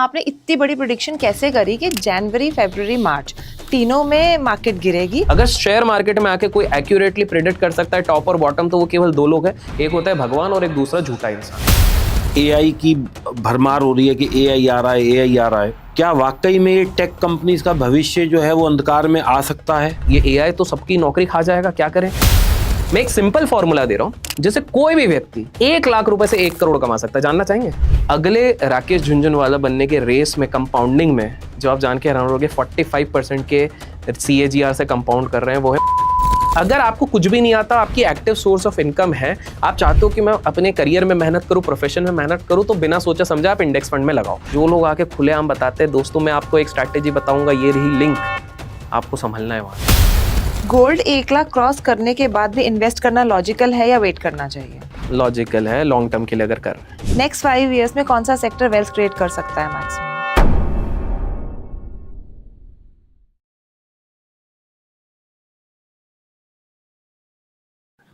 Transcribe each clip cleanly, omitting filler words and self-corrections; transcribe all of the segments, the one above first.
आपने इतनी बड़ी प्रेडिक्शन कैसे करी कि जनवरी, फरवरी, मार्च तीनों में मार्केट गिरेगी? अगर शेयर मार्केट में आके कोई एक्यूरेटली प्रेडिक्ट कर सकता है टॉप और बॉटम, तो वो केवल दो लोग हैं, एक होता है भगवान और एक दूसरा झूठा इंसान। एआई की भरमार हो रही है कि एआई आ रहा है, एआई आ रहा है। क्या वाकई में ये टेक कंपनीज का भविष्य जो है वो अंधकार में आ सकता है? ये एआई तो सबकी नौकरी खा जाएगा, क्या करें? मैं एक सिंपल फॉर्मूला दे रहा हूं जिससे कोई भी व्यक्ति 1 लाख रुपए से 1 करोड़ कमा सकता है। जानना चाहेंगे? अगले राकेश झुनझुनवाला बनने के रेस में कंपाउंडिंग में जो आप जान के हैरान रहोगे 45% के CAGR से कंपाउंड कर रहे हैं वो है। अगर आपको कुछ भी नहीं आता, आपकी एक्टिव सोर्स ऑफ इनकम है, आप चाहते हो कि मैं अपने करियर में मेहनत करूं, प्रोफेशन में मेहनत करूं, तो बिना सोचा समझे आप इंडेक्स फंड में लगाओ। जो लोग आके खुलेआम बताते हैं, दोस्तों मैं आपको एक स्ट्रैटेजी बताऊंगा, ये रही लिंक, आपको संभलना है वहां। गोल्ड 1 लाख क्रॉस करने के बाद भी इन्वेस्ट करना लॉजिकल है या वेट करना चाहिए? लॉजिकल है लॉन्ग टर्म के लिए अगर कर रहे हैं। नेक्स्ट 5 इयर्स में कौन सा सेक्टर वेल्थ क्रिएट कर सकता है मैक्सिमम?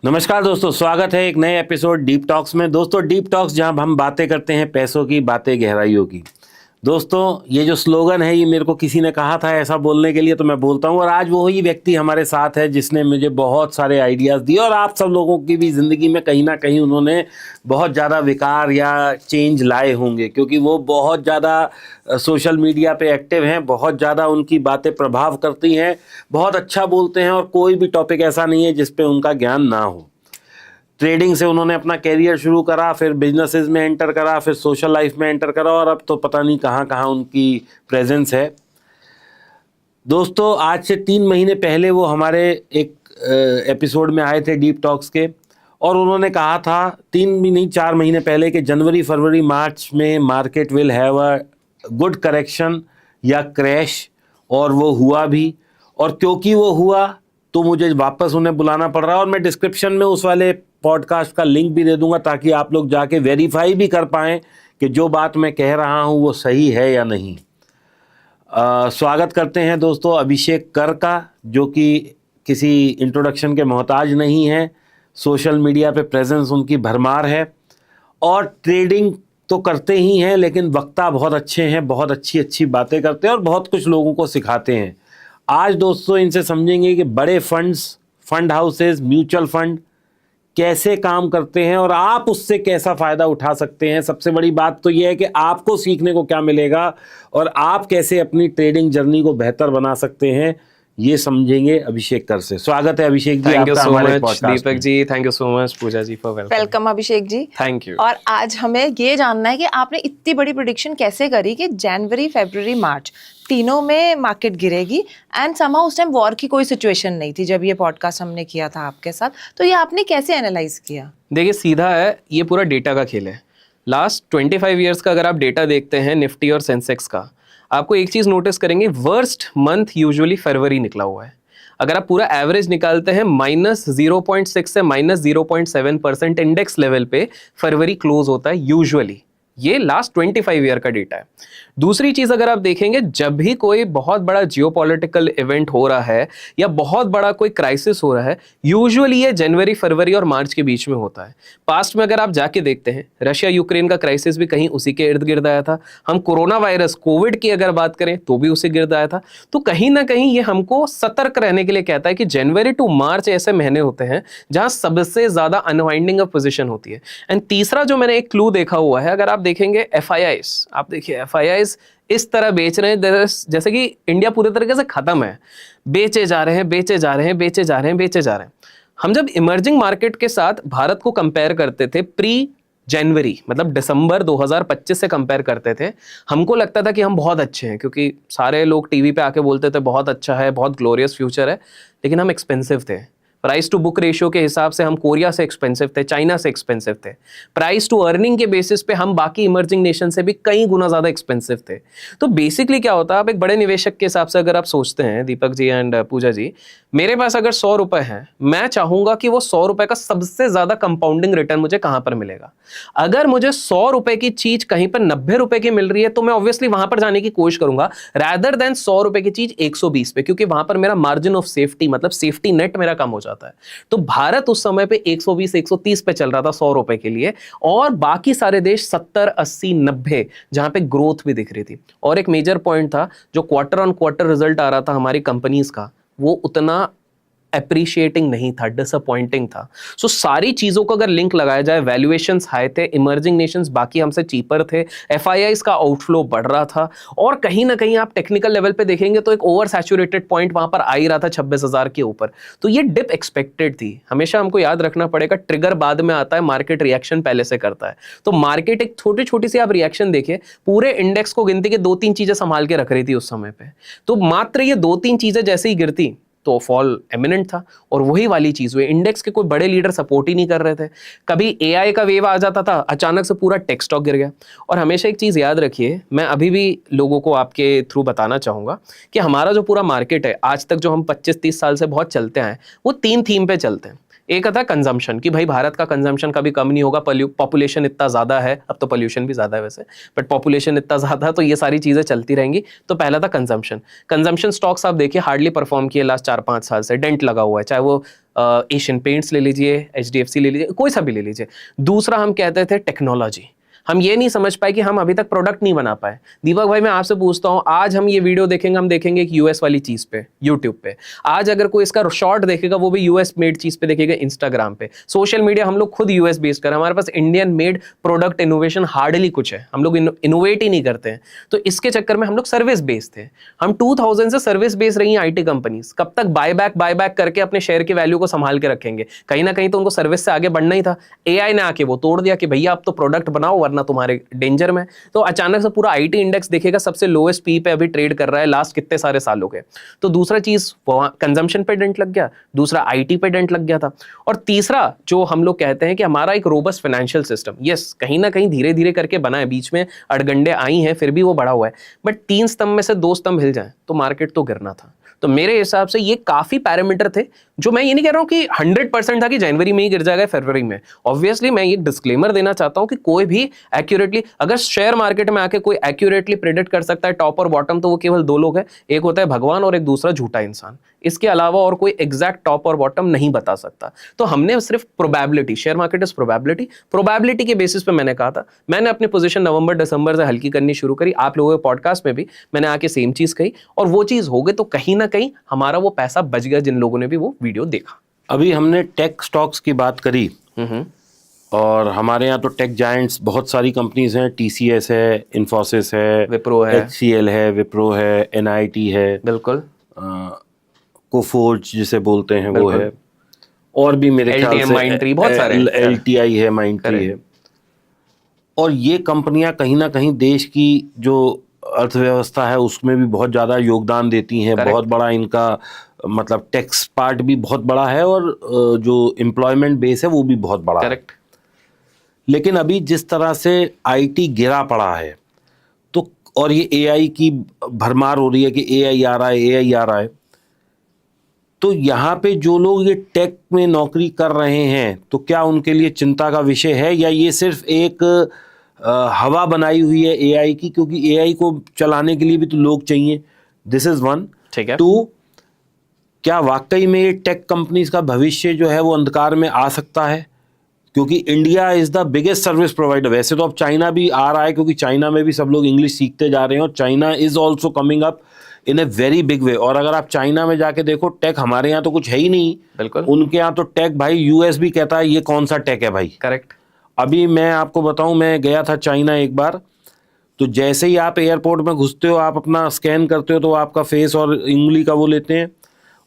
नमस्कार दोस्तों, स्वागत है एक नए एपिसोड डीप टॉक्स में। दोस्तों डीप टॉक्स जहां हम बातें करते हैं पैसों की, बातें गहराइयों की। दोस्तों ये जो स्लोगन है ये मेरे को किसी ने कहा था ऐसा बोलने के लिए, तो मैं बोलता हूँ। और आज वही व्यक्ति हमारे साथ है जिसने मुझे बहुत सारे आइडियाज़ दिए और आप सब लोगों की भी ज़िंदगी में कहीं ना कहीं उन्होंने बहुत ज़्यादा विकार या चेंज लाए होंगे, क्योंकि वो बहुत ज़्यादा सोशल मीडिया पे एक्टिव हैं, बहुत ज़्यादा उनकी बातें प्रभाव करती हैं, बहुत अच्छा बोलते हैं और कोई भी टॉपिक ऐसा नहीं है जिस पे उनका ज्ञान ना हो। ट्रेडिंग से उन्होंने अपना कैरियर शुरू करा, फिर बिजनेसेस में एंटर करा, फिर सोशल लाइफ में एंटर करा और अब तो पता नहीं कहाँ कहाँ उनकी प्रेजेंस है। दोस्तों आज से 3 महीने पहले वो हमारे एक एपिसोड में आए थे डीप टॉक्स के, और उन्होंने कहा था 3 भी नहीं 4 महीने पहले कि जनवरी, फरवरी, मार्च में market will have a good correction या क्रैश, और वो हुआ भी। और क्योंकि वो हुआ तो मुझे वापस उन्हें बुलाना पड़ रहा है, और मैं डिस्क्रिप्शन में उस वाले पॉडकास्ट का लिंक भी दे दूंगा ताकि आप लोग जाके वेरीफाई भी कर पाएँ कि जो बात मैं कह रहा हूँ वो सही है या नहीं। स्वागत करते हैं दोस्तों अभिषेक कर का, जो कि किसी इंट्रोडक्शन के मोहताज नहीं है। सोशल मीडिया पे प्रेजेंस उनकी भरमार है और ट्रेडिंग तो करते ही हैं, लेकिन वक्ता बहुत अच्छे हैं, बहुत अच्छी अच्छी बातें करते हैं और बहुत कुछ लोगों को सिखाते हैं। आज दोस्तों इनसे समझेंगे कि बड़े funds, fund houses, mutual fund कैसे काम करते हैं और आप उससे कैसा फ़ायदा उठा सकते हैं। सबसे बड़ी बात तो यह है कि आपको सीखने को क्या मिलेगा और आप कैसे अपनी ट्रेडिंग जर्नी को बेहतर बना सकते हैं, ये समझेंगे अभिषेक कर से। स्वागत है अभिषेक जी, थैंक यू आपका सो हमारे मच पॉडकास्ट दीपक में। जी, thank you so much Pooja ji for welcome Abhishek ji. Thank you. और आज हमें ये जानना है कि आपने इतनी बड़ी प्रेडिक्शन कैसे करी कि जनवरी, फरवरी, मार्च तीनों में मार्केट गिरेगी, एंड समहाउ उस टाइम वॉर की कोई सिचुएशन नहीं थी जब ये पॉडकास्ट हमने किया था आपके साथ, तो ये आपने कैसे एनालाइज किया? देखिए सीधा है, ये पूरा डेटा का खेल है। लास्ट 25 ईयर्स का अगर आप डेटा देखते हैं निफ्टी और सेंसेक्स का, आपको एक चीज़ नोटिस करेंगे, वर्स्ट मंथ यूजुअली फरवरी निकला हुआ है। अगर आप पूरा एवरेज निकालते हैं -0.6 से -0.7% इंडेक्स लेवल पे फरवरी क्लोज होता है यूजुअली। ये लास्ट 25 ईयर का डेटा है। दूसरी चीज अगर आप देखेंगे, जब भी कोई बहुत बड़ा जियोपॉलिटिकल इवेंट हो रहा है या बहुत बड़ा कोई क्राइसिस हो रहा है, यूजुअली ये जनवरी, फरवरी और मार्च के बीच में होता है। पास्ट में अगर आप जाके देखते हैं, रशिया यूक्रेन का क्राइसिस भी कहीं उसी के इर्द गिर्द आया था। हम कोरोना वायरस कोविड की अगर बात करें तो भी उसी गिर्द आया था। तो कहीं ना कहीं ये हमको सतर्क रहने के लिए कहता है कि जनवरी टू मार्च ऐसे महीने होते हैं जहां सबसे ज्यादा अनवाइंडिंग ऑफ पोजीशन होती है। एंड तीसरा जो मैंने एक क्लू देखा हुआ है, अगर आप देखेंगे FIIs, आप देखिए FIIs इस तरह बेच रहे हैं जैसे कि इंडिया पूरे तरीके से खत्म है, बेचे जा रहे हैं, बेचे जा रहे हैं, बेचे जा रहे हैं, बेचे जा रहे हैं। हम जब इमर्जिंग मार्केट के साथ भारत को कंपेयर करते थे प्री जनवरी, मतलब दिसंबर 2025 से कंपेयर करते थे, हमको लगता था कि हम बहुत अच्छे हैं, क्योंकि सारे लोग टीवी पे आके बोलते थे बहुत अच्छा है, बहुत ग्लोरियस फ्यूचर है, लेकिन हम एक्सपेंसिव थे। प्राइस टू बुक रेशियो के हिसाब से हम कोरिया से एक्सपेंसिव थे, चाइना से एक्सपेंसिव थे। प्राइस टू अर्निंग के बेसिस पे हम बाकी इमर्जिंग नेशन से भी कई गुना ज्यादा एक्सपेंसिव थे। तो बेसिकली क्या होता है, आप एक बड़े निवेशक के हिसाब से अगर आप सोचते हैं दीपक जी एंड पूजा जी, मेरे पास अगर 100 रुपए हैं, मैं चाहूंगा कि वो 100 रुपए का सबसे ज्यादा कंपाउंडिंग रिटर्न मुझे कहां पर मिलेगा। अगर मुझे 100 रुपए की चीज कहीं पर 90 रुपए की मिल रही है तो मैं ऑब्वियसली वहां पर जाने की कोशिश करूंगा, रैदर देन 100 रुपए की चीज 120 पे, क्योंकि वहां पर मेरा मार्जिन ऑफ सेफ्टी, मतलब सेफ्टी नेट मेरा कम हो जाता है। जाता है। तो भारत उस समय पे 120-130 पे चल रहा था 100 रुपए के लिए, और बाकी सारे देश 70, 80, 90 जहां पे ग्रोथ भी दिख रही थी। और एक मेजर पॉइंट था, जो क्वार्टर ऑन क्वार्टर रिजल्ट आ रहा था हमारी कंपनीज का, वो उतना अप्रिशिएटिंग नहीं था, डिसअपॉइंटिंग था। सो सारी चीजों को अगर लिंक लगाया जाए, वैल्यूएशंस हाई थे, इमर्जिंग नेशंस बाकी हमसे चीपर थे, एफआईआईज का आउटफ्लो बढ़ रहा था, और कहीं ना कहीं आप टेक्निकल लेवल पे देखेंगे तो एक ओवर सैचुरेटेड पॉइंट वहां पर आ ही रहा था 26,000 के ऊपर। तो ये डिप एक्सपेक्टेड थी। हमेशा हमको याद रखना पड़ेगा, ट्रिगर बाद में आता है, मार्केट रिएक्शन पहले से करता है। तो मार्केट एक छोटी छोटी सी आप रिएक्शन देखिए, पूरे इंडेक्स को गिनती के 2-3 चीजें संभाल के रख रही थी उस समय पे। तो मात्र ये 2-3 चीजें जैसे ही गिरती तो फॉल एमिनेंट था, और वही वाली चीज हुई। इंडेक्स के कोई बड़े लीडर सपोर्ट ही नहीं कर रहे थे। कभी एआई का वेव आ जाता था, अचानक से पूरा टेक स्टॉक गिर गया। और हमेशा एक चीज याद रखिए, मैं अभी भी लोगों को आपके थ्रू बताना चाहूंगा कि हमारा जो पूरा मार्केट है, आज तक जो हम 25-30 साल से बहुत चलते आए, वो 3 थीम पे चलते हैं। एक आता है कंजम्पशन, कि भाई भारत का कंजम्पशन कभी कम नहीं होगा, पॉपुलेशन इतना ज्यादा है, अब तो पोल्यूशन भी ज्यादा है वैसे, बट पॉपुलेशन इतना ज्यादा है तो ये सारी चीजें चलती रहेंगी। तो पहला था कंजम्पशन स्टॉक्स आप देखिए हार्डली परफॉर्म किए लास्ट 4-5 साल से, डेंट लगा हुआ है, चाहे वो एशियन पेंट्स ले लीजिए, HDFC ले लीजिए, कोई सा भी ले लीजिए। दूसरा हम कहते थे टेक्नोलॉजी। हम ये नहीं समझ पाए कि हम अभी तक प्रोडक्ट नहीं बना पाए। दीपक भाई मैं आपसे पूछता हूं, आज हम ये वीडियो देखेंगे, हम देखेंगे एक यूएस वाली चीज पे यूट्यूब पे। आज अगर कोई इसका शॉर्ट देखेगा, वो भी यूएस मेड चीज पे देखेगा इंस्टाग्राम पे। सोशल मीडिया हम लोग खुद यूएस बेस्ड कर, हमारे पास Indian made product innovation hardly कुछ है, हम लोग इनोवेट ही नहीं करते हैं। तो इसके चक्कर में हम लोग सर्विस बेस्ड थे। हम 2000 से सर्विस बेस्ड रही आईटी कंपनीज। कब तक बाय बैक करके अपने शेयर की वैल्यू को संभाल के रखेंगे? कहीं ना कहीं तो उनको सर्विस से आगे बढ़ना ही था। एआई ने आके वो तोड़ दिया कि भैया आप तो प्रोडक्ट बनाओ, वरना तुम्हारे डेंजर में। तो अचानक से पूरा आईटी इंडेक्स देखेगा सबसे लोएस्ट पी पे अभी ट्रेड कर रहा है लास्ट कितने सारे सालों के। तो दूसरा चीज कंजम्पशन पे डेंट लग गया, दूसरा आईटी पे डेंट लग गया था, और तीसरा जो हम लोग कहते हैं कि हमारा एक रोबस्ट फाइनेंशियल सिस्टम, यस कहीं ना कहीं धीरे धीरे करके बना है, बीच में अड़गंडे आई हैं फिर भी वो बढ़ा हुआ है, बट 3 स्तंभ में से 2 स्तंभ हिल जाए तो मार्केट तो गिरना था। तो मेरे हिसाब से ये काफी पैरामीटर थे, जो मैं ये नहीं कह रहा हूं कि 100% था कि जनवरी में ही गिर जाएगा, फरवरी में। ऑब्वियसली मैं ये डिस्क्लेमर देना चाहता हूं कि कोई भी एक्यूरेटली, अगर शेयर मार्केट में आके कोई एक्यूरेटली प्रेडिक्ट कर सकता है टॉप और बॉटम, तो वो केवल 2 लोग हैं, एक होता है भगवान और एक दूसरा झूठा इंसान। इसके अलावा और कोई एग्जैक्ट टॉप और बॉटम नहीं बता सकता। तो हमने सिर्फ probability, share market is probability के बेसिस पे मैंने कहा था। मैंने अपनी पोजीशन नवंबर दिसंबर से हल्की करनी शुरू करी। आप लोगों के पॉडकास्ट में भी मैंने आके सेम चीज कही, और वो चीज हो गई तो कहीं ना कहीं हमारा वो पैसा बच गया जिन लोगों ने भी वो वीडियो देखा। अभी हमने टेक स्टॉक्स की बात करी, और हमारे यहाँ तो टेक जायंट्स बहुत सारी कंपनीज हैं। TCS है, इन्फोसिस है, विप्रो है, HCL है, विप्रो है, NIT है, बिल्कुल, कोफोर्ज जिसे बोलते हैं वो है, और भी मेरे ख्याल LTM, से माइंडट्री, बहुत सारे LTI है, माइंडट्री है। और ये कंपनियां कहीं ना कहीं देश की जो अर्थव्यवस्था है उसमें भी बहुत ज़्यादा योगदान देती हैं। बहुत बड़ा इनका मतलब टैक्स पार्ट भी बहुत बड़ा है, और जो एम्प्लॉयमेंट बेस है वो भी बहुत बड़ा है। लेकिन अभी जिस तरह से IT गिरा पड़ा है, तो और ये AI की भरमार हो रही है कि AI आ रहा है, AI आ रहा है, तो यहाँ पे जो लोग ये टेक में नौकरी कर रहे हैं, तो क्या उनके लिए चिंता का विषय है, या ये सिर्फ एक हवा बनाई हुई है AI की? क्योंकि AI को चलाने के लिए भी तो लोग चाहिए। This is 1। ठीक है। 2, क्या वाकई में ये टेक कंपनीज का भविष्य जो है वो अंधकार में आ सकता है? क्योंकि India is the biggest service provider. वैसे तो अब चाइना भी आ रहा है, क्योंकि चाइना में भी सब लोग इंग्लिश सीखते जा रहे हैं, और China is also coming up in a very big way. और अगर आप चाइना में जाके देखो, टेक हमारे यहाँ तो कुछ है ही नहीं, बिल्कुल, उनके यहाँ तो टेक भाई US भी कहता है ये कौन सा टेक है भाई। करेक्ट। अभी मैं आपको बताऊं, मैं गया था चाइना एक बार, तो जैसे ही आप एयरपोर्ट में घुसते हो, आप अपना स्कैन करते हो तो आपका फेस और उंगली का वो लेते हैं।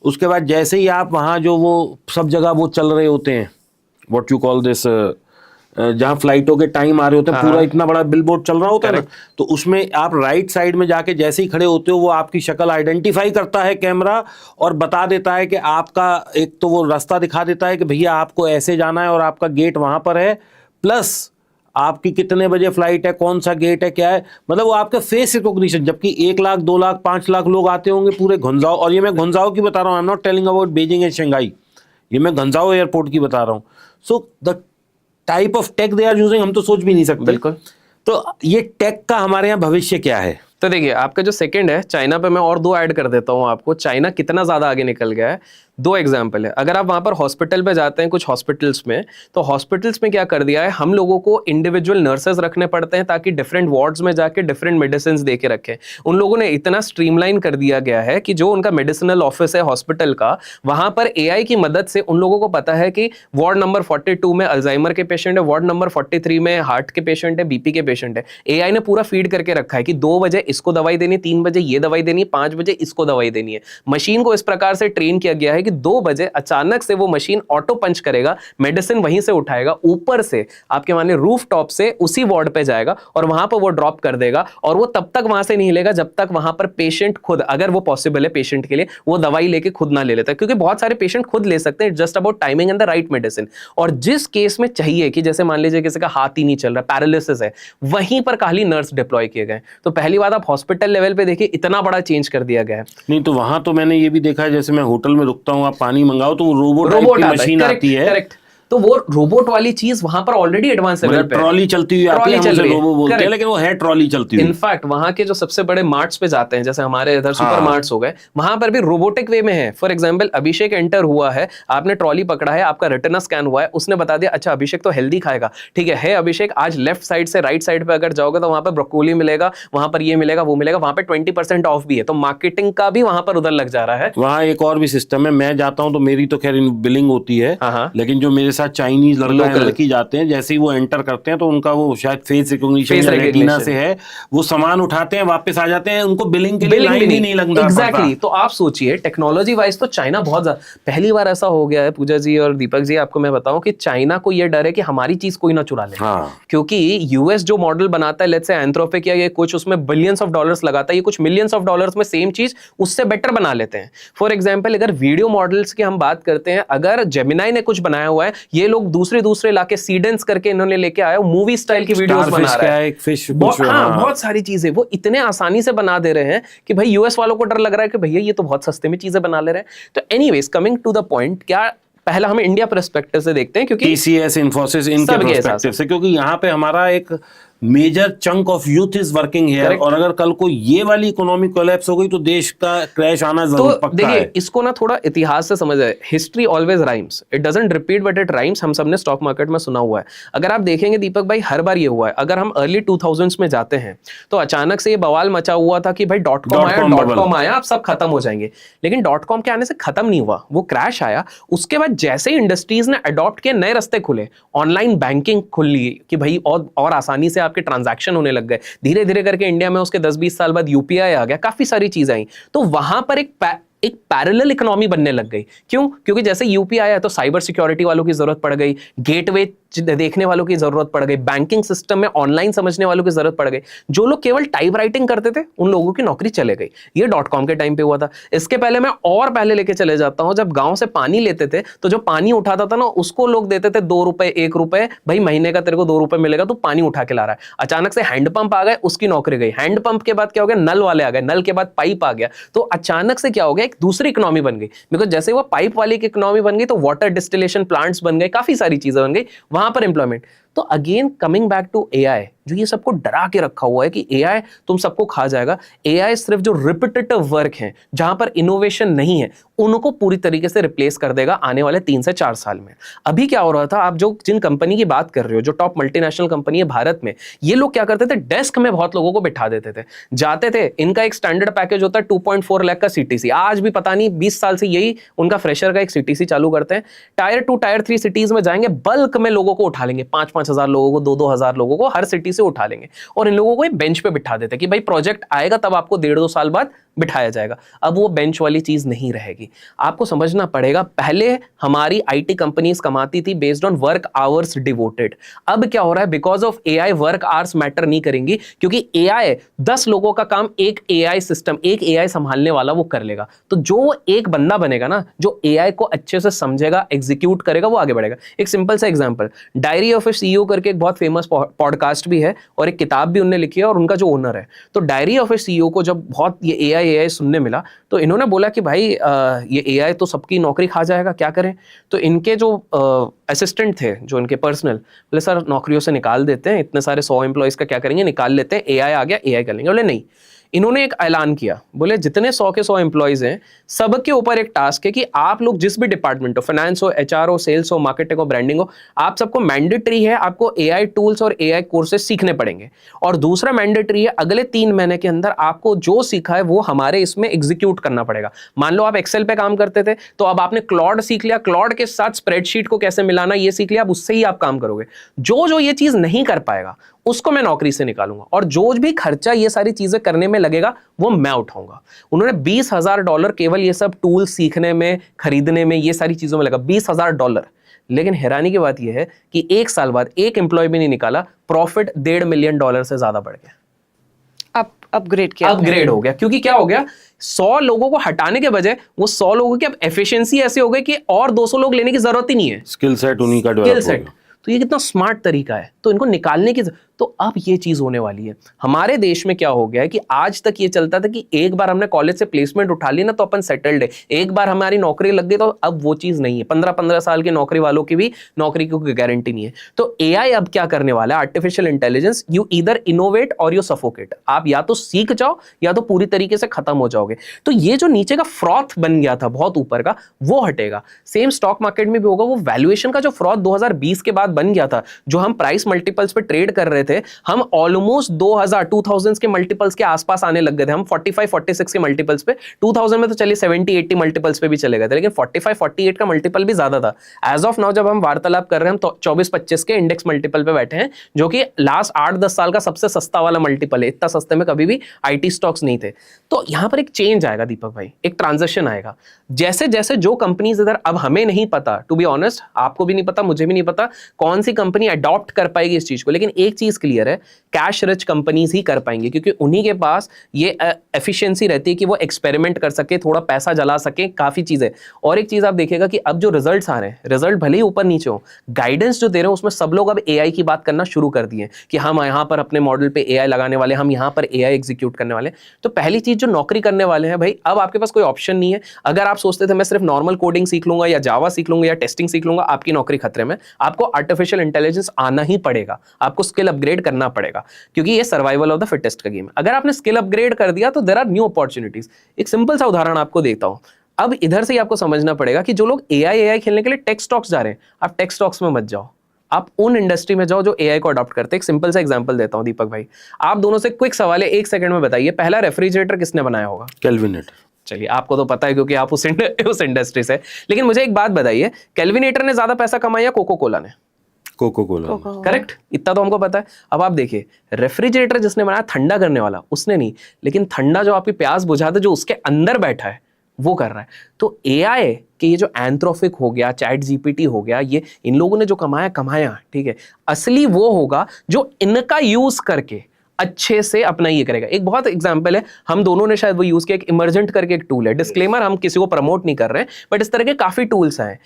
उसके बाद जैसे ही आप वहाँ जो वो सब जगह वो चल रहे होते हैं, व्हाट यू कॉल दिस, जहाँ फ्लाइटों के टाइम आ रहे होते हैं, पूरा इतना बड़ा बिलबोर्ड चल रहा होता है ना, तो उसमें आप राइट साइड में जाके जैसे ही खड़े होते हो, वो आपकी शक्ल आइडेंटिफाई करता है कैमरा, और बता देता है कि आपका, एक तो वो रास्ता दिखा देता है कि भैया आपको ऐसे जाना है और आपका गेट वहाँ पर है, प्लस आपकी कितने बजे फ्लाइट है, कौन सा गेट है, क्या है, मतलब वो आपका फेस रिकॉग्निशन। जबकि 1 लाख 2 लाख 5 लाख लोग आते होंगे पूरे घुंजाओ, और ये मैं घुंजाओ की बता रहा हूँ, I am not telling about Beijing and Shanghai, ये मैं घुंजाओ एयरपोर्ट की बता रहा हूँ। So the type of tech they are using, हम तो सोच भी नहीं सकते। बिल्कुल। तो ये टेक का हमारे यहाँ भविष्य क्या है? तो देखिए, आपका जो सेकंड है चाइना पे, मैं और 2 ऐड कर देता हूं आपको। चाइना कितना ज्यादा आगे निकल गया है। दो एग्जाम्पल है। अगर आप वहां पर हॉस्पिटल पे जाते हैं, कुछ हॉस्पिटल्स में, तो हॉस्पिटल्स में क्या कर दिया है, हम लोगों को इंडिविजुअल नर्सेज रखने पड़ते हैं ताकि डिफरेंट वार्ड्स में जाके डिफरेंट मेडिसिन दे के रखें। उन लोगों ने इतना स्ट्रीमलाइन कर दिया गया है कि जो उनका मेडिसिनल ऑफिस है हॉस्पिटल का, वहां पर एआई की मदद से उन लोगों को पता है कि वार्ड नंबर 42 में अल्जाइमर के पेशेंट है, वार्ड नंबर 43 में हार्ट के पेशेंट है, बीपी के पेशेंट है। एआई ने पूरा फीड करके रखा है कि 2 बजे इसको दवाई देनी, 3 बजे ये दवाई देनी, 5 बजे इसको दवाई देनी है। मशीन को इस प्रकार से ट्रेन किया गया है कि 2 बजे अचानक से वो मशीन ऑटो पंच करेगा, मेडिसिन वहीं से उठाएगा, ऊपर से आपके माने रूफ टॉप से उसी वार्ड पे जाएगा और वहां पर वो ड्रॉप कर देगा, और वो तब तक वहां से नहीं हिलेगा जब तक वहां पर पेशेंट खुद, अगर वो पॉसिबल है पेशेंट के लिए, वो दवाई लेके खुद ना ले लेता है। क्योंकि बहुत सारे पेशेंट खुद ले सकते हैं, just about timing and the right medicine. और जिस केस में चाहिए कि जैसे मान लीजिए किसी का हाथ ही नहीं चल रहा, पैरालिसिस है, वहीं पर खाली नर्स डिप्लॉय किए गए। तो पहली बात, आप हॉस्पिटल लेवल पे देखिए इतना बड़ा चेंज कर दिया गया है। नहीं तो वहां तो मैंने ये भी देखा है, जैसे मैं होटल में रुकता हूँ, आप पानी मंगाओ तो वो रोबोट की मशीन आती है। करेक्ट। तो वो रोबोट वाली चीज वहां पर ऑलरेडी एडवांस लेवल पे ट्रॉली चलती हुई आती है, हम उसे रोबो बोलते हैं, लेकिन वो है ट्रॉली चलती हुई। इनफैक्ट वहां के जो सबसे बड़े मार्ट्स पे जाते हैं, जैसे हमारे इधर सुपर मार्ट्स हो गए, वहां पर भी रोबोटिक वे में है। फॉर एग्जांपल, अभिषेक एंटर हुआ है, आपने ट्रॉली पकड़ा है, आपका रेटिना स्कैन हुआ है, उसने बता दिया अच्छा अभिषेक तो हेल्दी खाएगा, ठीक है अभिषेक आज लेफ्ट साइड से राइट साइड पे अगर जाओगे तो वहां पर ब्रोकोली मिलेगा, वहां पर ये मिलेगा, वो मिलेगा, वहां पर 20% ऑफ भी है। तो मार्केटिंग का भी वहां पर उधर लग जा रहा है। वहां एक और भी सिस्टम है, मैं जाता हूँ तो मेरी तो खैर बिलिंग होती है, लेकिन जो मेरे साथ चाइनीज लड़की जाते हैं, जैसे ही वो एंटर करते हैं तो उनका वो शायद फेस रिकॉग्निशन रेटिना से है, वो सामान उठाते हैं, वापस आ जाते हैं, उनको बिलिंग के लिए लाइन ही नहीं लगता। एग्जैक्टली। तो आप सोचिए टेक्नोलॉजी वाइज तो चाइना बहुत ज्यादा, पहली बार ऐसा हो गया है पूजा जी और दीपक जी, आपको मैं बताऊं कि चाइना को ये डर है कि हमारी चीज कोई ना चुरा ले। क्योंकि यूएस जो मॉडल बनाता है, लेट्स से एंथ्रोपिक या ये कुछ, उसमें बिलियंस ऑफ डॉलर्स लगाता है, ये कुछ मिलियंस ऑफ डॉलर्स में सेम चीज उससे बेटर बना लेते हैं। फॉर एग्जाम्पल, अगर वीडियो मॉडल्स की हम बात करते हैं, अगर जेमिनाई ने कुछ बनाया हुआ है, ये लोग दूसरे लाके सीडेंस करके इन्होंने लेके आया, मूवी स्टाइल की वीडियोस बना रहा है, बहुत सारी चीजें वो इतने आसानी से बना दे रहे हैं कि भाई यूएस वालों को डर लग रहा है कि भैया ये तो बहुत सस्ते में चीजें बना ले रहे हैं। तो anyways, coming to the point, क्या पहला हम इंडिया पर्सपेक्टिव से देखते हैं, क्योंकि टीसीएस, इन्फोसिस, इनके पर्सपेक्टिव से, क्योंकि यहाँ पे हमारा एक major chunk of youth is working here, और अगर कल को ये वाली इकोनॉमी कोलैप्स हो गई तो देश का क्रैश आना जरूर पक्का है। देखिए, इसको ना थोड़ा इतिहास से समझ आए, history always rhymes, it doesn't repeat but it rhymes. हम सबने स्टॉक मार्केट में सुना हुआ है। अगर आप देखेंगे दीपक भाई, हर बार ये हुआ है। अगर हम अर्ली 2000s में जाते हैं तो अचानक से ये बवाल मचा हुआ था कि भाई .com आया, अब सब खत्म हो जाएंगे। लेकिन .com के आने से खत्म नहीं हुआ, वो क्रैश आया। उसके बाद जैसे ही इंडस्ट्रीज ने अडॉप्ट किए, नए रास्ते खुले, ऑनलाइन बैंकिंग खुली कि भाई और आसानी से आपके ट्रांजैक्शन होने लग गए। धीरे धीरे करके इंडिया में उसके 10-20 साल बाद यूपीआई आ गया, काफी सारी चीजें आई। तो वहां पर एक पैरेलल इकोनॉमी बनने लग गई। क्यों? क्योंकि जैसे यूपीआई आया तो साइबर सिक्योरिटी वालों की जरूरत पड़ गई, गेटवे देखने वालों की जरूरत पड़ गई, बैंकिंग सिस्टम में ऑनलाइन समझने वालों की जरूरत पड़ गई। जो लोग केवल टाइप राइटिंग करते थे, उन लोगों की नौकरी चले गई। ये .com के टाइम पे हुआ था। इसके पहले मैं और पहले लेके चले जाता हूं, जब गांव से पानी लेते थे तो जो पानी उठाता था ना, उसको लोग देते थे 2 रुपए, 1 रुपए, भाई महीने का तेरे को 2 रुपए मिलेगा, तो पानी उठा के ला रहा है। अचानक से हैंडपंप आ गए, उसकी नौकरी गई। हैंडपंप के बाद क्या हो गया, नल वाले आ गए, नल के बाद पाइप आ गया। तो अचानक से क्या हो गया, एक दूसरी इकोनॉमी बन गई। बिकॉज जैसे वो पाइप वाली की इकोनॉमी बन गई तो वाटर डिस्टिलेशन प्लांट्स बन गए, काफी सारी चीजें बन गई, वहां पर एम्प्लॉयमेंट। तो again coming back to AI, जो ये सबको डरा के रखा हुआ है कि एआई तुम सबको खा जाएगा। एआई सिर्फ जो रिपीटेटिव वर्क है, जहां पर इनोवेशन नहीं है, उनको पूरी तरीके से रिप्लेस कर देगा आने वाले 3 से 4 साल में। अभी क्या हो रहा था, आप जो जिन कंपनी की बात कर रहे हो, जो टॉप मल्टीनेशनल कंपनी है भारत में, ये लोग क्या करते थे, डेस्क में बहुत लोगों को बिठा देते थे, जाते थे, इनका एक स्टैंडर्ड पैकेज होता है 2.4 लाख का सीटीसी। आज भी पता नहीं 20 साल से यही उनका फ्रेशर का एक सीटीसी चालू करते हैं। टायर 2 टायर 3 सिटीज में जाएंगे, बल्क में लोगों को उठा लेंगे, 5-5 हजार लोगों को, 2-2 हजार लोगों को हर सिटी से उठा लेंगे, और इन लोगों को एक बेंच पे बिठा देते कि भाई प्रोजेक्ट आएगा तब आपको 1.5-2 साल बाद बिठाया जाएगा। अब वो बेंच वाली चीज नहीं रहेगी। आपको समझना पड़ेगा, पहले हमारी आईटी कंपनीज कमाती थी based on work hours devoted. अब क्या हो रहा है, because of AI work hours matter नहीं करेंगी, क्योंकि एआई 10 लोगों का काम एक एआई सिस्टम, एक एआई संभालने वाला वो कर लेगा। तो जो एक बंदा बनेगा ना, जो एआई को अच्छे से समझेगा, एग्जीक्यूट करेगा, वो आगे बढ़ेगा। एक सिंपल सा example, diary of a CEO करके एक बहुत फेमस पॉडकास्ट भी है और एक किताब भी उन्होंने लिखी है, और उनका जो ओनर है, तो डायरी ऑफ ए सीईओ को जब बहुत ये एआई सुनने मिला, तो इन्होंने बोला कि भाई ये एआई तो सबकी नौकरी खा जाएगा, क्या करें। तो इनके जो असिस्टेंट थे, जो इनके पर्सनल, बोले सर नौकरियों से निकाल देते हैं, इतने सारे 100 एम्प्लॉइज का क्या करेंगे, निकाल लेते हैं, एआई आ गया, एआई कर लेंगे। बोले नहीं, इन्होंने एक ऐलान किया, बोले जितने 100 के 100 एम्प्लॉइज हैं सबके ऊपर एक टास्क है कि आप लोग जिस भी डिपार्टमेंट हो, फाइनेंस हो, एचआर हो, सेल्स हो, मार्केटिंग हो, ब्रांडिंग हो, आप सबको मैंडेटरी है आपको एआई टूल्स और एआई कोर्सेज सीखने पड़ेंगे। और दूसरा मैंडेटरी है अगले 3 महीने के अंदर आपको जो सीखा है वो हमारे इसमें एग्जीक्यूट करना पड़ेगा। मान लो आप एक्सेल पे काम करते थे तो अब आपने क्लॉड सीख लिया, क्लॉड के साथ स्प्रेडशीट को कैसे मिलाना ये सीख लिया, अब उससे ही आप काम करोगे। जो ये चीज नहीं कर पाएगा उसको मैं नौकरी से निकालूंगा और जो भी खर्चा ये सारी चीजें करने में लगेगा वो मैं उठाऊंगा। उन्होंने $20,000 केवल ये सब टूल सीखने में, खरीदने में, ये सारी चीजों में लगा, $20,000। लेकिन हैरानी की बात यह है कि 1 साल बाद एक एम्प्लॉय भी नहीं निकाला, प्रॉफिट $1.5 मिलियन से ज्यादा बढ़ गया। अपग्रेड किया, अपग्रेड हो गया, क्योंकि क्या हो गया, 100 लोगों को हटाने के बजाय वो 100 लोगों की अब एफिशिएंसी ऐसी हो गई कि और 200 लोग लेने की जरूरत ही नहीं है। स्किल सेट उन्हीं का डेवलप हो गया। तो ये कितना स्मार्ट तरीका है, तो इनको निकालने की। तो अब ये चीज होने वाली है। हमारे देश में क्या हो गया है कि आज तक ये चलता था कि एक बार हमने कॉलेज से प्लेसमेंट उठा ली ना तो अपन सेटल्ड है, एक बार हमारी नौकरी लग गई, तो अब वो चीज नहीं है। 15-15 साल की नौकरी वालों की भी नौकरी की कोई गारंटी नहीं है। तो एआई अब क्या करने वाला है, artificial intelligence, you either innovate और यू सफोकेट। आप या तो सीख जाओ या तो पूरी तरीके से खत्म हो जाओगे। तो ये जो नीचे का फ्रॉथ बन गया था बहुत ऊपर का, वो हटेगा। सेम स्टॉक मार्केट में भी होगा। वो वैल्यूएशन का जो फ्रॉथ 2020 के बाद बन गया था, जो हम प्राइस मल्टीपल्स पे ट्रेड कर रहे थे, हम ऑलमोस्ट 2000 के मल्टीपल्स के आसपास आने लग गए थे। हम 45-46 के मल्टीपल्स पे, 2000 में तो चलिए 70-80 मल्टीपल्स पे भी चले गए थे, लेकिन 45-48 का मल्टीपल भी ज्यादा था। एज ऑफ नाउ जब हम वार्तालाप कर रहे हैं, हम तो 24-25 के इंडेक्स मल्टीपल पे बैठे हैं, जो कि लास्ट 8-10 साल का सबसे सस्ता वाला मल्टीपल है। इतना सस्ते में कभी भी आईटी स्टॉक्स नहीं थे। तो यहां पर एक चेंज आएगा दीपक भाई, एक ट्रांजिशन आएगा। जैसे जैसे जो कंपनीज इधर, अब हमें नहीं पता, टू बी ऑनेस्ट, आपको भी नहीं पता, मुझे भी नहीं पता कौन सी कंपनी अडॉप्ट कर पाएगी इस चीज को, लेकिन एक चीज क्लियर है, कैश रिच कंपनीज ही कर पाएंगे, क्योंकि उन्हीं के पास ये एफिशिएंसी रहती है कि वो एक्सपेरिमेंट कर सके, थोड़ा पैसा जला सके, काफी चीजें। और एक चीज आप देखिएगा कि अब जो रिजल्ट्स आ रहे हैं, रिजल्ट भले ही ऊपर नीचे हो, गाइडेंस जो दे रहे हैं उसमें सब लोग अब एआई की बात करना शुरू कर दिए कि हम यहाँ पर अपने मॉडल पे एआई लगाने वाले, हम यहाँ पर एआई एग्जीक्यूट करने वाले। तो पहली चीज जो नौकरी करने वाले हैं भाई, अब आपके पास कोई ऑप्शन नहीं है। अगर आप सोचते थे मैं सिर्फ नॉर्मल कोडिंग सीख लूंगा या जावा सीख लूंगा या टेस्टिंग सीख लूंगा, आपकी नौकरी खतरे में। आपको आर्टिफिशियल इंटेलिजेंस आना ही पड़ेगा, आपको स्किल अपग्रेड करना पड़ेगा, क्योंकि ये सर्वाइवल ऑफ द फिटेस्ट का गेम है। अगर आपने स्किल अपग्रेड कर दिया तो देयर आर न्यू अपॉर्चुनिटीज। एक सिंपल सा उदाहरण आपको देता हूं। अब इधर से ही आपको समझना पड़ेगा कि जो लोग एआई खेलने के लिए टेक स्टॉक्स जा रहे हैं, आप टेक स्टॉक्स में मत जाओ, आप उन इंडस्ट्री में जाओ जो एआई को अडॉप्ट करते हैं। एक सिंपल सा एग्जांपल देता हूं दीपक भाई, आप दोनों से क्विक सवाल है, 1 सेकंड में बताइए, पहला रेफ्रिजरेटर किसने बनाया होगा? केल्विनेटर। चलिए, आपको तो पता है क्योंकि आप उस इंडस्ट्री से। लेकिन मुझे एक बात बताइए, केल्विनेटर ने ज्यादा पैसा कमाया या कोको कोला ने? Coca cola. करेक्ट, इतना तो हमको पता है। अब आप देखिए, रेफ्रिजरेटर जिसने बनाया ठंडा करने वाला, उसने नहीं, लेकिन ठंडा जो आपकी प्यास बुझाता, जो उसके अंदर बैठा है, वो कर रहा है। तो एआई कि ये जो एंथ्रोपिक हो गया, चैट जीपीटी हो गया, ये इन लोगों ने जो कमाया, ठीक है, असली वो होगा जो इनका यूज करके अच्छे से अपना ये करेगा। एक बहुत एग्जांपल है, हम दोनों ने शायद वो यूज किया, एक इमर्जेंट करके एक टूल है। डिस्क्लेमर, हम किसी को प्रमोट नहीं कर रहे हैं, बट इस तरह के काफी टूल्स हैं।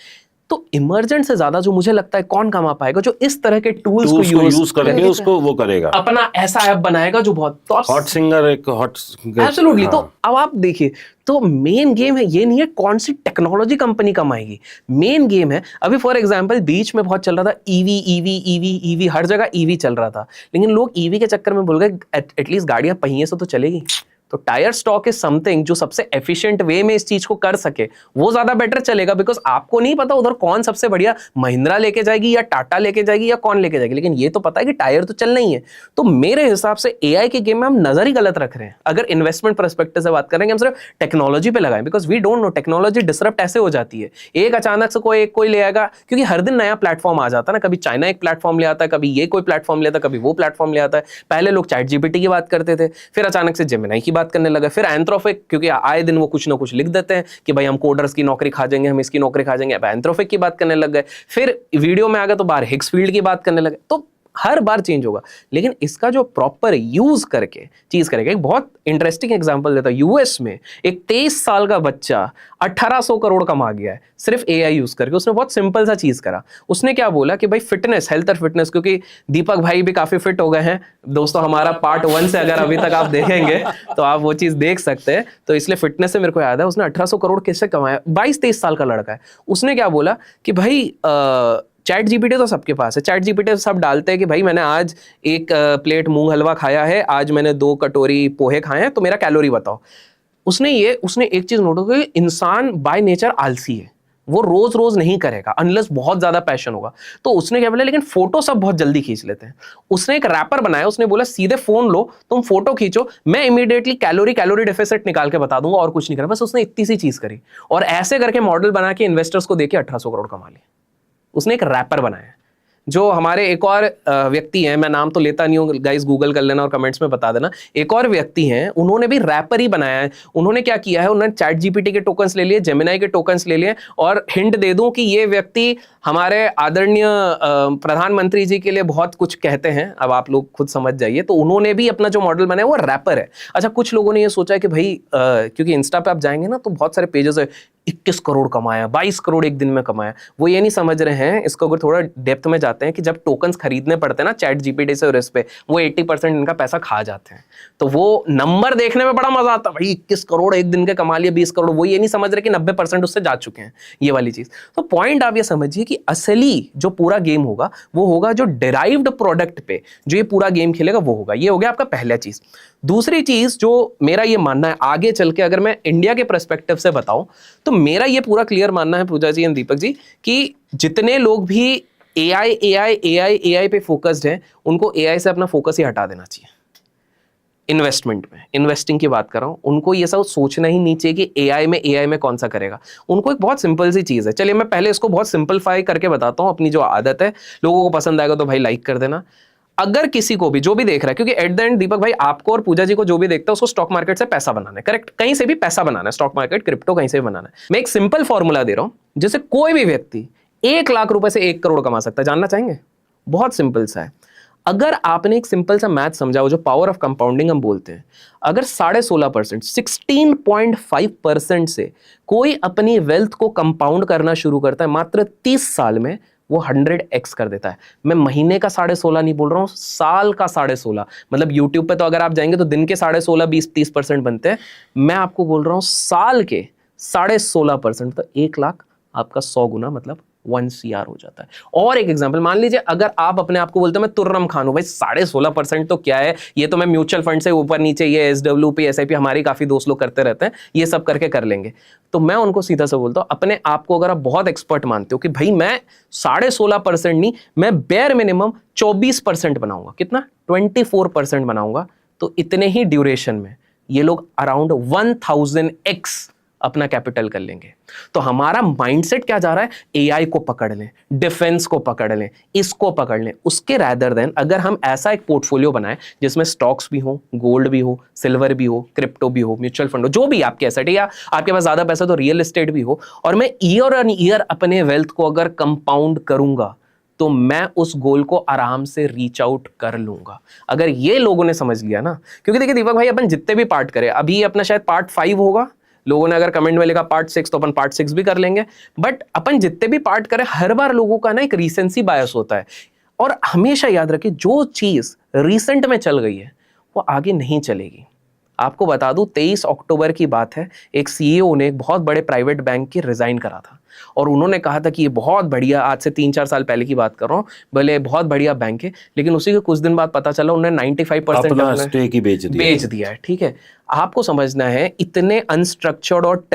तो इमर्जेंट से ज्यादा जो मुझे लगता है कौन कमा पाएगा, जो इस तरह के टूल्स को यूज करके उसको वो करेगा, अपना ऐसा ऐप बनाएगा जो बहुत हॉट सिंगर, एक हॉट एब्सोल्युटली। तो अब आप देखिए, तो मेन गेम है ये नहीं है कौन सी टेक्नोलॉजी कंपनी कमाएगी, मेन गेम है। अभी फॉर एग्जांपल बीच में बहुत चल रहा था ईवी, हर जगह ईवी चल रहा था, लेकिन लोग ईवी के चक्कर में बोल गए एटलीस्ट गाड़ियां पहिए से तो चलेगी। तो टायर स्टॉक इज समथिंग जो सबसे एफिशिएंट वे में इस चीज को कर सके, वो ज्यादा बेटर चलेगा, बिकॉज आपको नहीं पता उधर कौन सबसे बढ़िया महिंद्रा लेके जाएगी या टाटा लेके जाएगी या कौन लेके जाएगी, लेकिन ये तो पता है कि टायर तो चलना ही है। तो मेरे हिसाब से एआई के गेम में हम नजर ही गलत रख रहे हैं। अगर इन्वेस्टमेंट पर्सपेक्टिव से बात करेंगे, हम सिर्फ टेक्नोलॉजी पे लगाएं, because we don't know technology disrupt ऐसे हो जाती है। एक अचानक से कोई ले आएगा, क्योंकि हर दिन नया प्लेटफॉर्म आ जाता है ना, कभी चाइना एक प्लेटफॉर्म ले आता है, कभी ये कोई प्लेटफॉर्म ले आता है, कभी वो प्लेटफॉर्म ले आता है। पहले लोग चैट जीपीटी की बात करते थे, फिर अचानक से जेमिनी की बात करने लगा, फिर एंथ्रोपिक, क्योंकि आए दिन वो कुछ ना कुछ लिख देते हैं कि भाई हम कोडर्स की नौकरी खा जाएंगे, हम इसकी नौकरी खा जाएंगे। अब एंथ्रोपिक की बात करने लग गए, फिर वीडियो में आ गए तो बाहर हिग्स फील्ड की बात करने लगे। तो हर बार चेंज होगा, लेकिन इसका जो प्रॉपर यूज करके चीज करेगा। एक बहुत इंटरेस्टिंग एग्जांपल देता हूं, यूएस में एक 23 साल का बच्चा 1800 करोड़ कमा गया है सिर्फ एआई यूज करके। उसने बहुत सिंपल सा चीज करा, उसने क्या बोला कि भाई फिटनेस, हेल्थ और फिटनेस, क्योंकि दीपक भाई भी काफी फिट हो गए हैं दोस्तों, हमारा पार्ट 1 से अगर अभी तक आप देखेंगे तो आप वो चीज देख सकते हैं। तो इसलिए फिटनेस से मेरे को याद है, उसने 1800 करोड़ कैसे कमाया, 22-23 साल का लड़का है। उसने क्या बोला कि भाई चैट जीपीटी तो सबके पास है, चैट जीपीटी तो सब डालते हैं कि भाई मैंने आज एक प्लेट मूंग हलवा खाया है, आज मैंने 2 कटोरी पोहे खाए हैं, तो मेरा कैलोरी बताओ। उसने एक चीज नोट की, इंसान बाय नेचर आलसी है, वो रोज रोज नहीं करेगा अनलेस बहुत ज्यादा पैशन होगा। तो उसने क्या बोला, लेकिन फोटो सब बहुत जल्दी खींच लेते हैं। उसने एक रैपर बनाया, उसने बोला सीधे फोन लो, तुम फोटो खींचो, मैं इमीडिएटली कैलोरी डेफिसिट निकाल के बता दूंगा और कुछ नहीं करा। बस उसने इतनी सी चीज करी और ऐसे करके मॉडल बना के इन्वेस्टर्स को देके 1800 करोड़ कमा लिए। उसने एक रैपर बनाया। जो हमारे एक और व्यक्ति हैं, मैं नाम तो लेता नहीं हूँ, गाइस गूगल कर लेना और कमेंट्स में बता देना, एक और व्यक्ति हैं, उन्होंने भी रैपर ही बनाया है। उन्होंने क्या किया है, उन्होंने चैट जीपीटी के टोकन्स ले लिए, जेमिनाई के टोकन्स ले लिए, और हिंट दे दूं कि ये व्यक्ति हमारे आदरणीय प्रधानमंत्री जी के लिए बहुत कुछ कहते हैं, अब आप लोग खुद समझ जाइए। तो उन्होंने भी अपना जो मॉडल बनाया वो रैपर है। अच्छा, कुछ लोगों ने ये सोचा है कि भाई क्योंकि इंस्टा पे आप जाएंगे ना तो बहुत सारे पेजेस है, 21 करोड़ कमाया, 22 करोड़ एक दिन में कमाया। वो ये नहीं समझ रहे हैं, इसको अगर थोड़ा डेप्थ में जाते हैं, कि जब टोकन्स खरीदने पड़ते हैं ना चैट जीपीटी से और इस पे, वो 80% इनका पैसा खा जाते हैं। तो वो नंबर देखने में बड़ा मजा आता है, भाई 21 करोड़ एक दिन के कमा लिए, 20 करोड़। वो ये नहीं समझ रहे कि 90% उससे जा चुके हैं, ये वाली चीज। तो पॉइंट आप ये समझिए कि असली जो पूरा गेम होगा वो होगा जो डिराइव्ड प्रोडक्ट पे जो ये पूरा गेम खेलेगा वो होगा। ये हो गया आपका पहला चीज। दूसरी चीज जो मेरा ये मानना है, आगे चल के अगर मैं इंडिया के पर्सपेक्टिव से बताऊं, तो मेरा ये पूरा क्लियर मानना है पूजा जी एंड दीपक जी, कि जितने लोग भी एआई पे फोकस्ड हैं, उनको एआई से अपना फोकस ही हटा देना चाहिए। इन्वेस्टमेंट में, इन्वेस्टिंग की बात कर रहा हूं, उनको ये सब सोचना ही नहीं चाहिए कि एआई में कौन सा करेगा। उनको एक बहुत सिंपल सी चीज है, चलिए मैं पहले इसको बहुत सिंपलीफाई करके बताता हूं अपनी जो आदत है। लोगों को पसंद आएगा तो भाई लाइक कर देना। अगर किसी को भी जो भी देख रहा है, क्योंकि एट द एंड दीपक भाई आपको और पूजा जी को जो भी देखता है उसको स्टॉक मार्केट से पैसा बनाना है, करेक्ट? कहीं से भी पैसा बनाना है, स्टॉक मार्केट, क्रिप्टो, कहीं से भी बनाना है। मैं एक सिंपल फॉर्मूला दे रहा हूं जिससे कोई भी व्यक्ति 1 लाख रुपए से 1 करोड़ कमा सकता है। जानना चाहेंगे? बहुत सिंपल सा है। अगर आपने एक सिंपल सा मैथ समझा हो, जो पावर ऑफ कंपाउंडिंग हम बोलते हैं, अगर 16.5%, 16.5% से कोई अपनी वेल्थ को कंपाउंड करना शुरू करता है मात्र 30 साल में, वो 100x कर देता है। मैं महीने का 16.5 नहीं बोल रहा हूं, साल का 16.5। मतलब यूट्यूब पे तो अगर आप जाएंगे तो दिन के 16.5 20-30% बनते हैं। मैं आपको बोल रहा हूं साल के 16.5%, तो 1 लाख आपका 100 गुना, मतलब 1 CR हो जाता है। और एक एग्जांपल मान लीजिए, अगर आप अपने आप को बोलते हैं मैं तुर्रम खान हूं, भाई 16.5% तो क्या है, ये तो मैं म्यूचुअल फंड से ऊपर नीचे, ये SWP SIP हमारी काफी दोस्त लोग करते रहते हैं, ये सब करके कर लेंगे। तो मैं उनको सीधा से बोलता हूं, अपने आप को अगर आप बहुत एक्सपर्ट मानते हो कि भाई मैं 16.5% नहीं, मैं बेयर मिनिमम 24% बनाऊंगा, कितना 24% बनाऊंगा, तो इतने ही ड्यूरेशन में ये लोग अराउंड 1000x अपना कैपिटल कर लेंगे। तो हमारा माइंडसेट क्या जा रहा है, एआई को पकड़ लें, डिफेंस को पकड़ लें, इसको पकड़ लें, उसके रैदर देन अगर हम ऐसा एक पोर्टफोलियो बनाएं जिसमें स्टॉक्स भी हो, गोल्ड भी हो, सिल्वर भी हो, क्रिप्टो भी हो, म्यूचुअल फंड हो, जो भी आपके एसेट है, या आपके पास ज्यादा पैसा तो रियल एस्टेट भी हो, और मैं ईयर ऑन ईयर अपने वेल्थ को अगर कंपाउंड करूंगा तो मैं उस गोल को आराम से रीच आउट कर लूंगा। अगर ये लोगों ने समझ लिया ना, क्योंकि देखिए दीपक भाई, अपन जितने भी पार्ट करें, अभी अपना शायद पार्ट 5 होगा, लोगों ने अगर कमेंट में लिखा पार्ट 6 तो अपन पार्ट 6 भी कर लेंगे, बट अपन जितने भी पार्ट करें, हर बार लोगों का ना एक रीसेंसी बायस होता है। और हमेशा याद रखिए, जो चीज रिसेंट में चल गई है वो आगे नहीं चलेगी। आपको बता दूं, 23 अक्टूबर की बात है, एक CEO ने एक बहुत बड़े प्राइवेट बैंक की रिजाइन करा था, और उन्होंने कहा था कि ये बहुत बढ़िया, आज से 3-4 साल पहले की बात कर रहा हूँ, भले बहुत बढ़िया बैंक है, लेकिन उसी के कुछ दिन बाद पता चला उन्होंने 95% अपना स्टेक ही बेच दिया है। ठीक है, आपको समझना है, इतने अनस्ट्रक्चर्ड और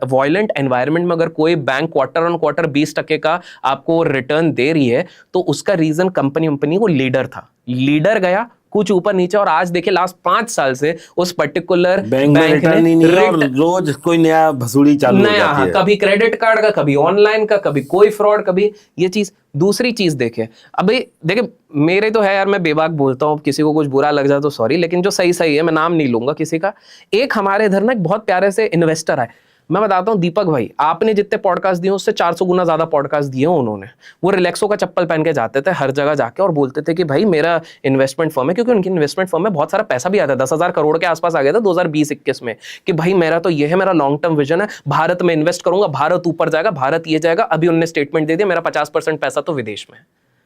वायलेंट एनवायरनमेंट में अगर कोई बैंक क्वार्टर ऑन क्वार्टर 20% का आपको रिटर्न दे रही है, तो उसका रीजन कंपनी को लीडर था, लीडर गया कुछ ऊपर नीचे, और आज देखिए लास्ट 5 साल से उस पर्टिकुलर बैंक में रिटर्न ही नहीं है, और रोज कोई नया भसूड़ी चालू हो जाती है, कभी क्रेडिट कार्ड का, कभी ऑनलाइन का, कभी कोई फ्रॉड, कभी ये चीज। दूसरी चीज देखे, अभी देखिए मेरे तो है यार, मैं बेबाक बोलता हूँ, किसी को कुछ बुरा लग जाए तो सॉरी, लेकिन जो सही है, मैं नाम नहीं लूंगा किसी का। एक हमारे इधर ना एक बहुत प्यारे से इन्वेस्टर आए, मैं बताता हूँ दीपक भाई, आपने जितने पॉडकास्ट दिए उससे 400 गुना ज्यादा पॉडकास्ट दिए उन्होंने। वो रिलैक्सो का चप्पल पहन के जाते थे हर जगह जाके और बोलते थे कि भाई मेरा इन्वेस्टमेंट फर्म है, क्योंकि उनकी इन्वेस्टमेंट फर्म में बहुत सारा पैसा भी आता है, 10,000 करोड़ के आसपास आ गया था 2020-21 में, कि भाई मेरा तो ये है, मेरा लॉन्ग टर्म विजन है, भारत में इन्वेस्ट करूंगा, भारत ऊपर जाएगा, भारत ये जाएगा। अभी उन्होंने स्टेटमेंट दे दिया, मेरा 50% पैसा तो विदेश में।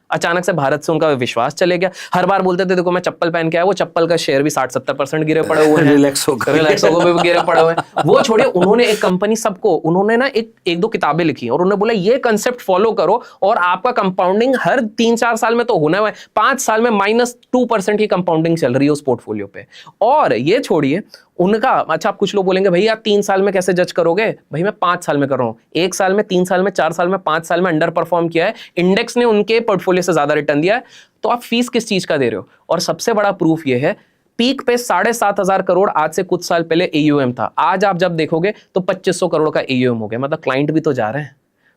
अचानक से भारत से उनका विश्वास चले गया। हर बार बोलते थे देखो मैं चप्पल पहन के आया, वो चप्पल का शेयर भी 60-70% गिरे पड़े हुए हैं, रिलैक्सो को भी गिरे पड़े हुए हैं। वो छोड़िए, उन्होंने एक कंपनी सबको, उन्होंने ना एक दो किताबें लिखी और उन्होंने बोला ये कंसेप्ट फॉलो करो और आपका कंपाउंडिंग हर 3-4 साल में तो होना है, 5 साल में -2% की कंपाउंडिंग चल रही है उस पोर्टफोलियो पे। और ये छोड़िए उनका, अच्छा आप कुछ लोग बोलेंगे भैया 3 साल में कैसे जज करोगे, भाई मैं 5 साल में कर रहा हूं, 1 साल में, 3 साल में, 4 साल में, 5 साल में अंडर परफॉर्म किया है, इंडेक्स ने उनके पोर्टफोलियो से ज्यादा रिटर्न दिया है, तो आप फीस किस चीज का दे रहे हो। और सबसे बड़ा प्रूफ ये है, पीक पे 7,500 करोड़ आज से कुछ साल पहले AUM था, आज आप जब देखोगे तो 2500 करोड़ का AUM हो गया, मतलब क्लाइंट भी तो जा रहे हैं।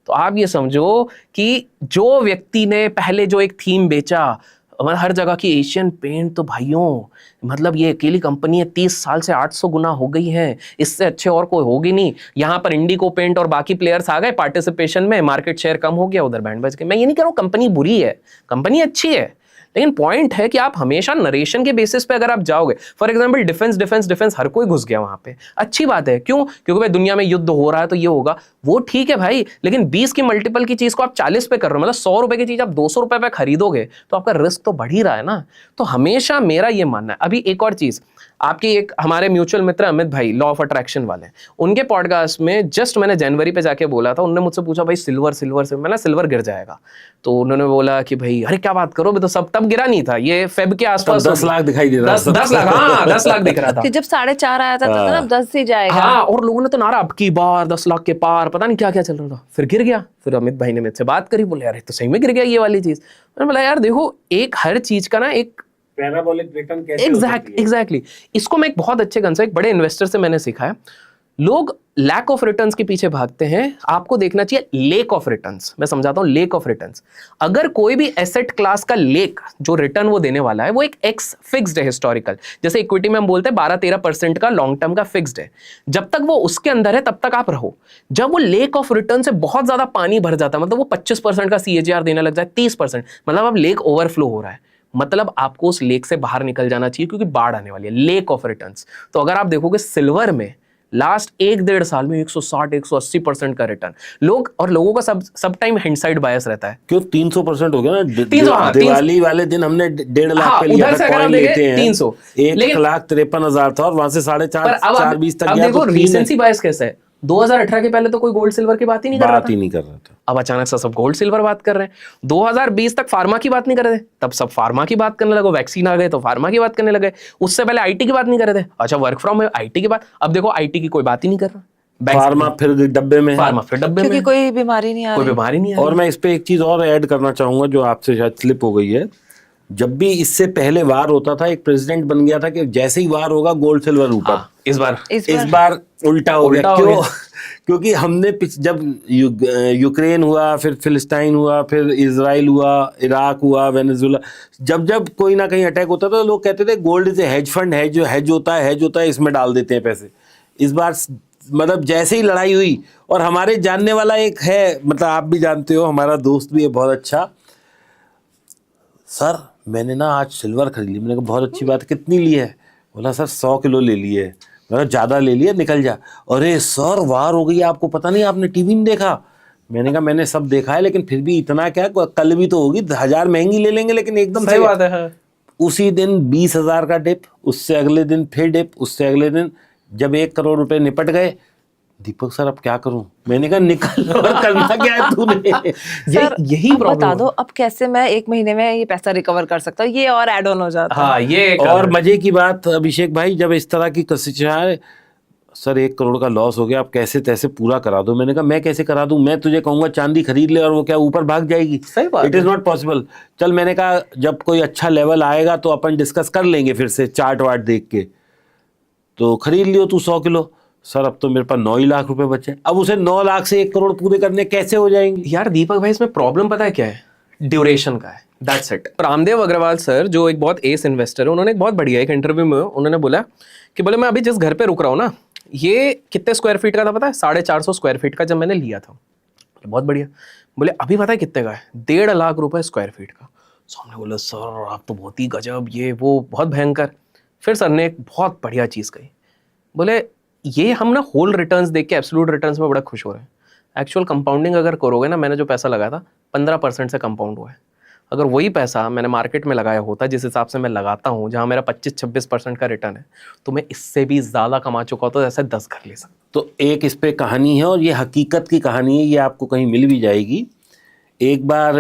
तो आप ये समझो कि जो व्यक्ति ने पहले जो एक थीम बेचा, हर जगह की एशियन पेंट, तो भाइयों मतलब ये अकेली कंपनी है 30 साल से 800 गुना हो गई है, इससे अच्छे और कोई होगी नहीं। यहाँ पर इंडिको पेंट और बाकी प्लेयर्स आ गए पार्टिसिपेशन में, मार्केट शेयर कम हो गया, उधर बैंड बज गए। मैं ये नहीं कह रहा हूँ कंपनी बुरी है, कंपनी अच्छी है, लेकिन पॉइंट है कि आप हमेशा नरेशन के बेसिस पे अगर आप जाओगे, फॉर एग्जांपल डिफेंस हर कोई घुस गया वहां पे, अच्छी बात है, क्यों, क्योंकि भाई दुनिया में युद्ध हो रहा है तो ये होगा, वो ठीक है भाई, लेकिन 20 की मल्टीपल की चीज को आप 40 पे कर रहे हो, मतलब 100 रुपए की चीज आप 200 रुपए पे खरीदोगे तो आपका रिस्क तो बढ़ ही रहा है ना। तो हमेशा मेरा ये मानना है। अभी एक और चीज, आपकी एक हमारे म्यूचुअल मित्र अमित भाई लॉ ऑफ अट्रैक्शन वाले, उनके पॉडकास्ट में जस्ट मैंने जनवरी पे जाके बोला था, उन्होंने मुझसे पूछा भाई सिल्वर से, मैंने सिल्वर गिर जाएगा, तो उन्होंने बोला कि भाई अरे क्या बात करो, तो सब तब गिरा नहीं था, ये फेब के आसपास 10 लाख दिखाई दे रहा था, 10 लाख, हाँ 10 लाख दिख रहा था कि जब 4.5 आया था तो अब 10 ही जाएगा। हाँ, और लोगों ने तो नारा अब की बार 10 लाख के पार, पता नहीं क्या क्या चल रहा था, फिर गिर गया। फिर अमित भाई ने मुझसे बात करी, बोले यार तो सही में गिर गया ये वाली चीज। मैंने बोला यार देखो, एक हर चीज का ना एक पैराबोलिक रिटर्न कैसे हो सकती है? एग्जैक्टली इसको मैं एक बहुत अच्छे कंसेप्ट, एक बड़े इन्वेस्टर से मैंने सीखा है, लोग लैक ऑफ रिटर्न्स के पीछे भागते हैं, आपको देखना चाहिए लेक ऑफ रिटर्न्स। मैं समझाता हूं लेक ऑफ रिटर्न्स। अगर कोई भी एसेट क्लास का लेक जो रिटर्न वो देने वाला है वो एक एक्स फिक्स्ड है हिस्टोरिकल, जैसे इक्विटी में हम बोलते हैं 12-13% का लॉन्ग टर्म का फिक्स्ड है, जब तक वो उसके अंदर है तब तक आप रहो। जब वो लेक ऑफ रिटर्न से बहुत ज्यादा पानी भर जाता है, मतलब वो 25% का CAGR देने लग जाए, 30%, मतलब अब लेक ओवरफ्लो हो रहा है, मतलब आपको उस लेक से बाहर निकल जाना चाहिए क्योंकि बाढ़ आने वाली है, लेक ऑफ रिटर्न्स। तो अगर आप देखोगे सिल्वर में लास्ट 1-1.5 साल में 160-180% का रिटर्न, लोगों का सब टाइम हाइंडसाइट बायस रहता है। क्यों 300% हो गया ना, 300, हाँ, दिवाली वाले दिन हमने 1.5 लाख हाँ, पे लिया उधर था, से अगर आप कॉइन देखें लेते हैं 300, 1,53,000 था और वहां से 4.5-4.20 तक अब गया, देखो तो रीसेंसी बायस कैसा है, 2018 के पहले तो कोई गोल्ड सिल्वर की बात ही नहीं कर रहा था, नहीं कर रहा था। अब अचानक से सब गोल्ड सिल्वर बात कर रहे हैं। 2020 तक फार्मा की बात नहीं कर रहे थे, तब सब फार्मा की बात करने लगे, वैक्सीन आ गए तो फार्मा की बात करने लगे, उससे पहले IT की बात नहीं कर रहे थे, अच्छा वर्क फ्रॉम IT की बात, अब देखो IT की कोई बात ही नहीं कर रहा, फार्मा फिर डब्बे में, फार्मा फिर डब्बे में, क्योंकि कोई बीमारी नहीं आ कोई रही। बीमारी नहीं आ और मैं इस पे एक चीज और ऐड करना चाहूंगा जो आपसे शायद स्लिप हो गई है। जब भी इससे पहले वार होता था, एक प्रेसिडेंट बन गया था कि जैसे ही वार होगा गोल्ड सिल्वर ऊपर। हाँ, इस बार उल्टा हो गया। हो क्यों? गया। क्योंकि हमने जब यूक्रेन हुआ, फिर फिलिस्तीन हुआ, फिर इजराइल हुआ, इराक हुआ, वेनेजुएला, जब कोई ना कहीं अटैक होता था तो लोग कहते थे gold is a hedge fund, hedge होता है, इसमें डाल देते हैं पैसे। इस बार मतलब जैसे ही लड़ाई हुई, और हमारे जानने वाला एक है, मतलब आप भी जानते हो, हमारा दोस्त भी है बहुत अच्छा, सर मैंने ना आज सिल्वर खरीद ली। मैंने कहा बहुत अच्छी बात, कितनी ली है? बोला सर 100 किलो ले लिए। मैंने ज़्यादा ले लिया, निकल जा। अरे सर वार हो गई, आपको पता नहीं, आपने टीवी में देखा? मैंने कहा मैंने सब देखा है, लेकिन फिर भी इतना क्या, कल भी तो होगी, 1000 महंगी ले लेंगे, लेकिन एकदम सही बात है। उसी दिन 20,000 का डिप, उससे अगले दिन फिर डिप, उससे अगले दिन जब 1 करोड़ रुपए निपट गए, दीपक सर अब क्या करूं? मैंने कहा निकल, और करना क्या है तूने? यही अब प्रॉब्लम बता दो अब कैसे मैं 1 महीने में ये पैसा रिकवर कर सकता हूँ, ये और ऐड ऑन हो जाता है। हाँ, ये और मजे की बात अभिषेक भाई, जब इस तरह की कशिश आए, सर 1 करोड़ का लॉस हो गया, आप कैसे तैसे पूरा करा दो। मैंने कहा मैं कैसे करा दूं? मैं तुझे कहूंगा चांदी खरीद ले और वो क्या ऊपर भाग जाएगी? सही बात, इट इज नॉट पॉसिबल। चल मैंने कहा जब कोई अच्छा लेवल आएगा तो अपन डिस्कस कर लेंगे फिर से, चार्ट वार्ट देख के। तो खरीद लियो तू 100 किलो। सर अब तो मेरे पास 9 ही लाख रुपए बचे, अब उसे 9 लाख से 1 करोड़ पूरे करने कैसे हो जाएंगे? यार दीपक भाई, इसमें प्रॉब्लम पता है क्या है? ड्यूरेशन का है, that's it. Ramdev Agarwal sir जो एक बहुत एस इन्वेस्टर है, उन्होंने एक बहुत बढ़िया एक इंटरव्यू में उन्होंने बोला कि बोले मैं अभी जिस घर पे रुक रहा हूँ ना, ये कितने स्क्वायर फीट का था पता है? 450 स्क्वायर फीट का जब मैंने लिया था। बहुत बढ़िया। बोले अभी पता है कितने का है? 1.5 लाख रुपए स्क्वायर फीट का। सामने बोले सर आप तो बहुत ही गजब, ये वो बहुत भयंकर। फिर सर ने एक बहुत बढ़िया चीज़ कही, बोले ये हम ना होल रिटर्न्स देख के एब्सोल्यूट रिटर्न्स में बड़ा खुश हो रहे हैं, एक्चुअल कंपाउंडिंग अगर करोगे ना, मैंने जो पैसा लगाया था 15% से कंपाउंड हुआ है। अगर वही पैसा मैंने मार्केट में लगाया होता जिस हिसाब से मैं लगाता हूँ, जहाँ मेरा 25-26% का रिटर्न है, तो मैं इससे भी ज़्यादा कमा चुका होता, जैसे 10 घर ले सकता। तो एक इस पे कहानी है और ये हकीकत की कहानी है, ये आपको कहीं मिल भी जाएगी। एक बार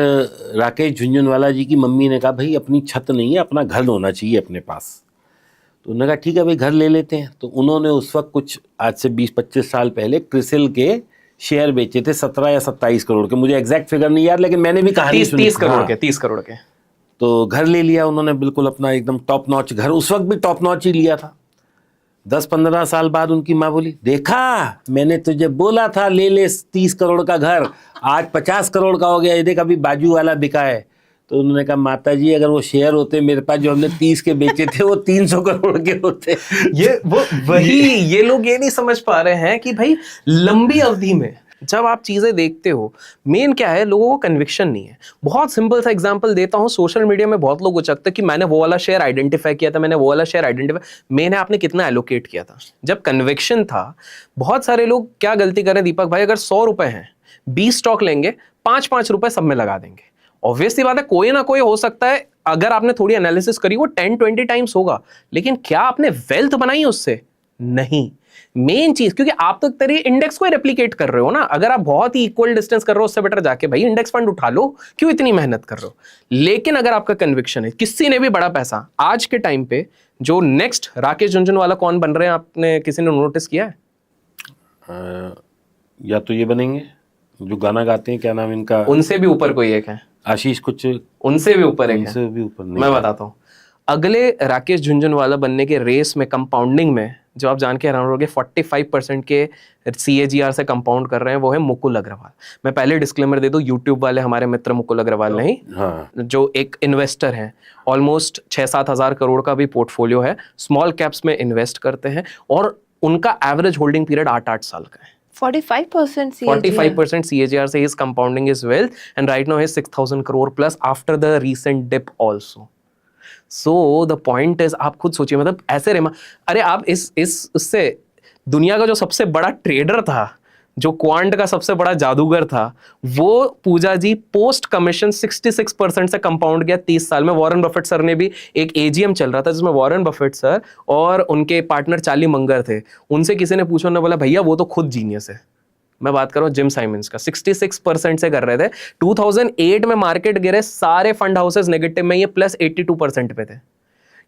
राकेश झुनझुनवाला जी की मम्मी ने कहा भाई अपनी छत नहीं है, अपना घर होना चाहिए अपने पास। तो उन्होंने कहा ठीक है भाई घर ले लेते हैं। तो उन्होंने उस वक्त कुछ आज से 20-25 साल पहले क्रिसिल के शेयर बेचे थे 17 या 27 करोड़ के, मुझे एग्जैक्ट फिगर नहीं याद, लेकिन मैंने भी कहानी सुनी। 30 करोड़ हाँ। के 30 करोड़ के। तो घर ले लिया उन्होंने, बिल्कुल अपना एकदम टॉप नॉच घर, उस वक्त भी टॉप नॉच ही लिया था। 10-15 साल बाद उनकी माँ बोली देखा मैंने तुझे बोला था ले ले 30 करोड़ का घर, आज 50 करोड़ का हो गया, ये देख अभी बाजू वाला बिका है। तो उन्होंने कहा माता जी अगर वो शेयर होते मेरे पास जो हमने 30 के बेचे थे वो 300 करोड़ के होते। ये लोग ये नहीं समझ पा रहे हैं कि भाई लंबी अवधि में जब आप चीजें देखते हो, मेन क्या है, लोगों को कन्विक्शन नहीं है। बहुत सिंपल सा एग्जांपल देता हूं, सोशल मीडिया में बहुत लोग उचकते कि मैंने वो वाला शेयर आइडेंटिफाई किया था, मैंने वो वाला शेयर आइडेंटिफाई, मैंने आपने कितना एलोकेट किया था जब कन्विक्शन था। बहुत सारे लोग क्या गलती कर रहे हैं दीपक भाई, अगर 100 रुपए हैं 20 स्टॉक लेंगे, 5-5 रुपए सब में लगा देंगे। ऑब्वियसली बात है कोई ना कोई हो सकता है, अगर आपने थोड़ी एनालिसिस करी वो 10-20 टाइम्स होगा, लेकिन क्या आपने वेल्थ बनाई उससे? नहीं। मेन चीज, क्योंकि आप तो तेरी इंडेक्स को रेप्लिकेट कर रहे हो ना, अगर आप बहुत ही इक्वल डिस्टेंस कर रहे हो उससे बेटर जाके भाई इंडेक्स फंड उठा लो, क्यों इतनी मेहनत कर रहे हो। लेकिन अगर आपका कन्विक्शन है, किसी ने भी बड़ा पैसा आज के टाइम पे, जो नेक्स्ट राकेश झुनझुनवाला कौन बन रहे हैं आपने किसी ने नोटिस किया है? या तो ये बनेंगे जो गाना गाते हैं, क्या नाम इनका, उनसे भी ऊपर कोई एक है, आशीष कुछ, उनसे भी ऊपर एक उनसे है। भी ऊपर नहीं। मैं बताता हूँ, अगले राकेश झुनझुनवाला बनने के रेस में कंपाउंडिंग में जो आप जान के हैरान रहोगे 45% के CAGR से कंपाउंड कर रहे हैं, वो है मुकुल अग्रवाल। मैं पहले डिस्क्लेमर दे दूं, यूट्यूब वाले हमारे मित्र मुकुल अग्रवाल नहीं, हाँ। जो एक इन्वेस्टर हैं, ऑलमोस्ट 6-7 हज़ार करोड़ का भी पोर्टफोलियो है, स्मॉल कैप्स में इन्वेस्ट करते हैं और उनका एवरेज होल्डिंग पीरियड 8-8 साल का है। 45% CAGR. 45% CAGR से he is compounding his wealth and right now he is 6,000 crore plus after the recent dip also. So the point is, आप खुद सोचिए, मतलब ऐसे अरे आप उससे दुनिया का जो सबसे बड़ा ट्रेडर था, जो क्वांट का सबसे बड़ा जादूगर था, वो पूजा जी पोस्ट कमीशन 66% से कंपाउंड किया 30 साल में। वॉरेन बफेट सर ने भी एक AGM चल रहा था जिसमें वॉरेन बफेट सर और उनके पार्टनर चार्ली मंगर थे, उनसे किसी ने पूछा, उन्होंने बोला भैया वो तो खुद जीनियस है। मैं बात कर रहा हूँ जिम साइमंस का, 66% से कर रहे थे। 2008 में मार्केट गिरे, सारे फंड हाउसेस नेगेटिव में, ये प्लस 82% पे थे।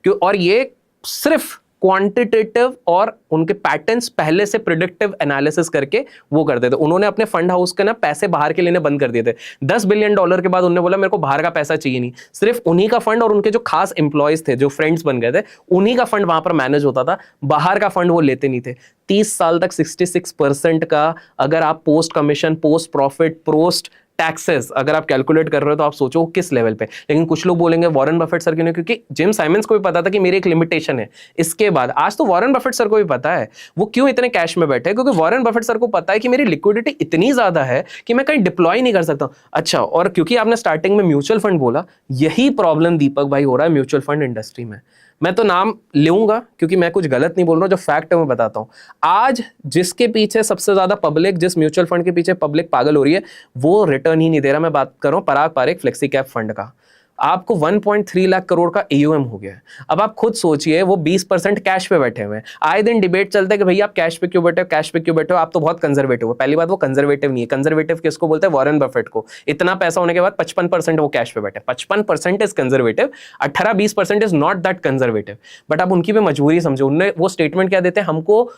क्यों? और ये सिर्फ क्वांटिटेटिव और उनके पैटर्न्स पहले से प्रिडिक्टिव एनालिसिस करके वो करते थे। उन्होंने अपने फंड हाउस के ना पैसे बाहर के लेने बंद कर दिए थे। $10 बिलियन के बाद उन्होंने बोला मेरे को बाहर का पैसा चाहिए नहीं, सिर्फ उन्हीं का फंड और उनके जो खास एम्प्लॉयज थे, जो फ्रेंड्स बन गए थे, उन्हीं का फंड वहां पर मैनेज होता था, बाहर का फंड वो लेते नहीं थे। 30 साल तक 66% का, अगर आप post commission, post profit, post taxes अगर आप कैलकुलेट कर रहे हो तो आप सोचो किस लेवल पे। लेकिन कुछ लोग बोलेंगे वॉरेन बफेट सर क्यों नहीं, क्योंकि जिम साइमंस को भी पता था कि मेरी एक लिमिटेशन है। इसके बाद आज तो वॉरेन बफेट सर को भी पता है वो क्यों इतने कैश में बैठे, क्योंकि वॉरेन बफेट सर को पता है कि मेरी लिक्विडिटी इतनी ज्यादा है कि मैं कहीं डिप्लॉय नहीं कर सकता। अच्छा, और क्योंकि आपने स्टार्टिंग में म्यूचुअल फंड बोला, यही प्रॉब्लम दीपक भाई हो रहा है म्यूचुअल फंड इंडस्ट्री में। मैं तो नाम लूंगा क्योंकि मैं कुछ गलत नहीं बोल रहा हूं, जो फैक्ट है मैं बताता हूं। आज जिसके पीछे सबसे ज्यादा पब्लिक, जिस म्यूचुअल फंड के पीछे पब्लिक पागल हो रही है, वो रिटर्न ही नहीं दे रहा। मैं बात कर रहा हूं पराग पारेख फ्लेक्सी कैप फंड का। आपको 1.3 लाख करोड़ का AUM हो गया है। अब आप खुद सोचिए, वो 20% कैश पे बैठे हुए हैं। आए दिन डिबेट चलता है कि भैया आप कैश पे क्यों बैठे हो, कैश पे क्यों बैठे हो, आप तो बहुत कंजर्वेटिव हो। पहली बात, वो कंजर्वेटिव नहीं है। कंजर्वेटिव किसको बोलते हैं? वॉरेन बफेट को। इतना पैसा होने के बाद 55% वो कैश पे बैठे। 55% is conservative, 18-20% is not that conservative. But आप उनकी भी मजबूरी समझो। उन्हें वो स्टेटमेंट क्या देते हैं, हमको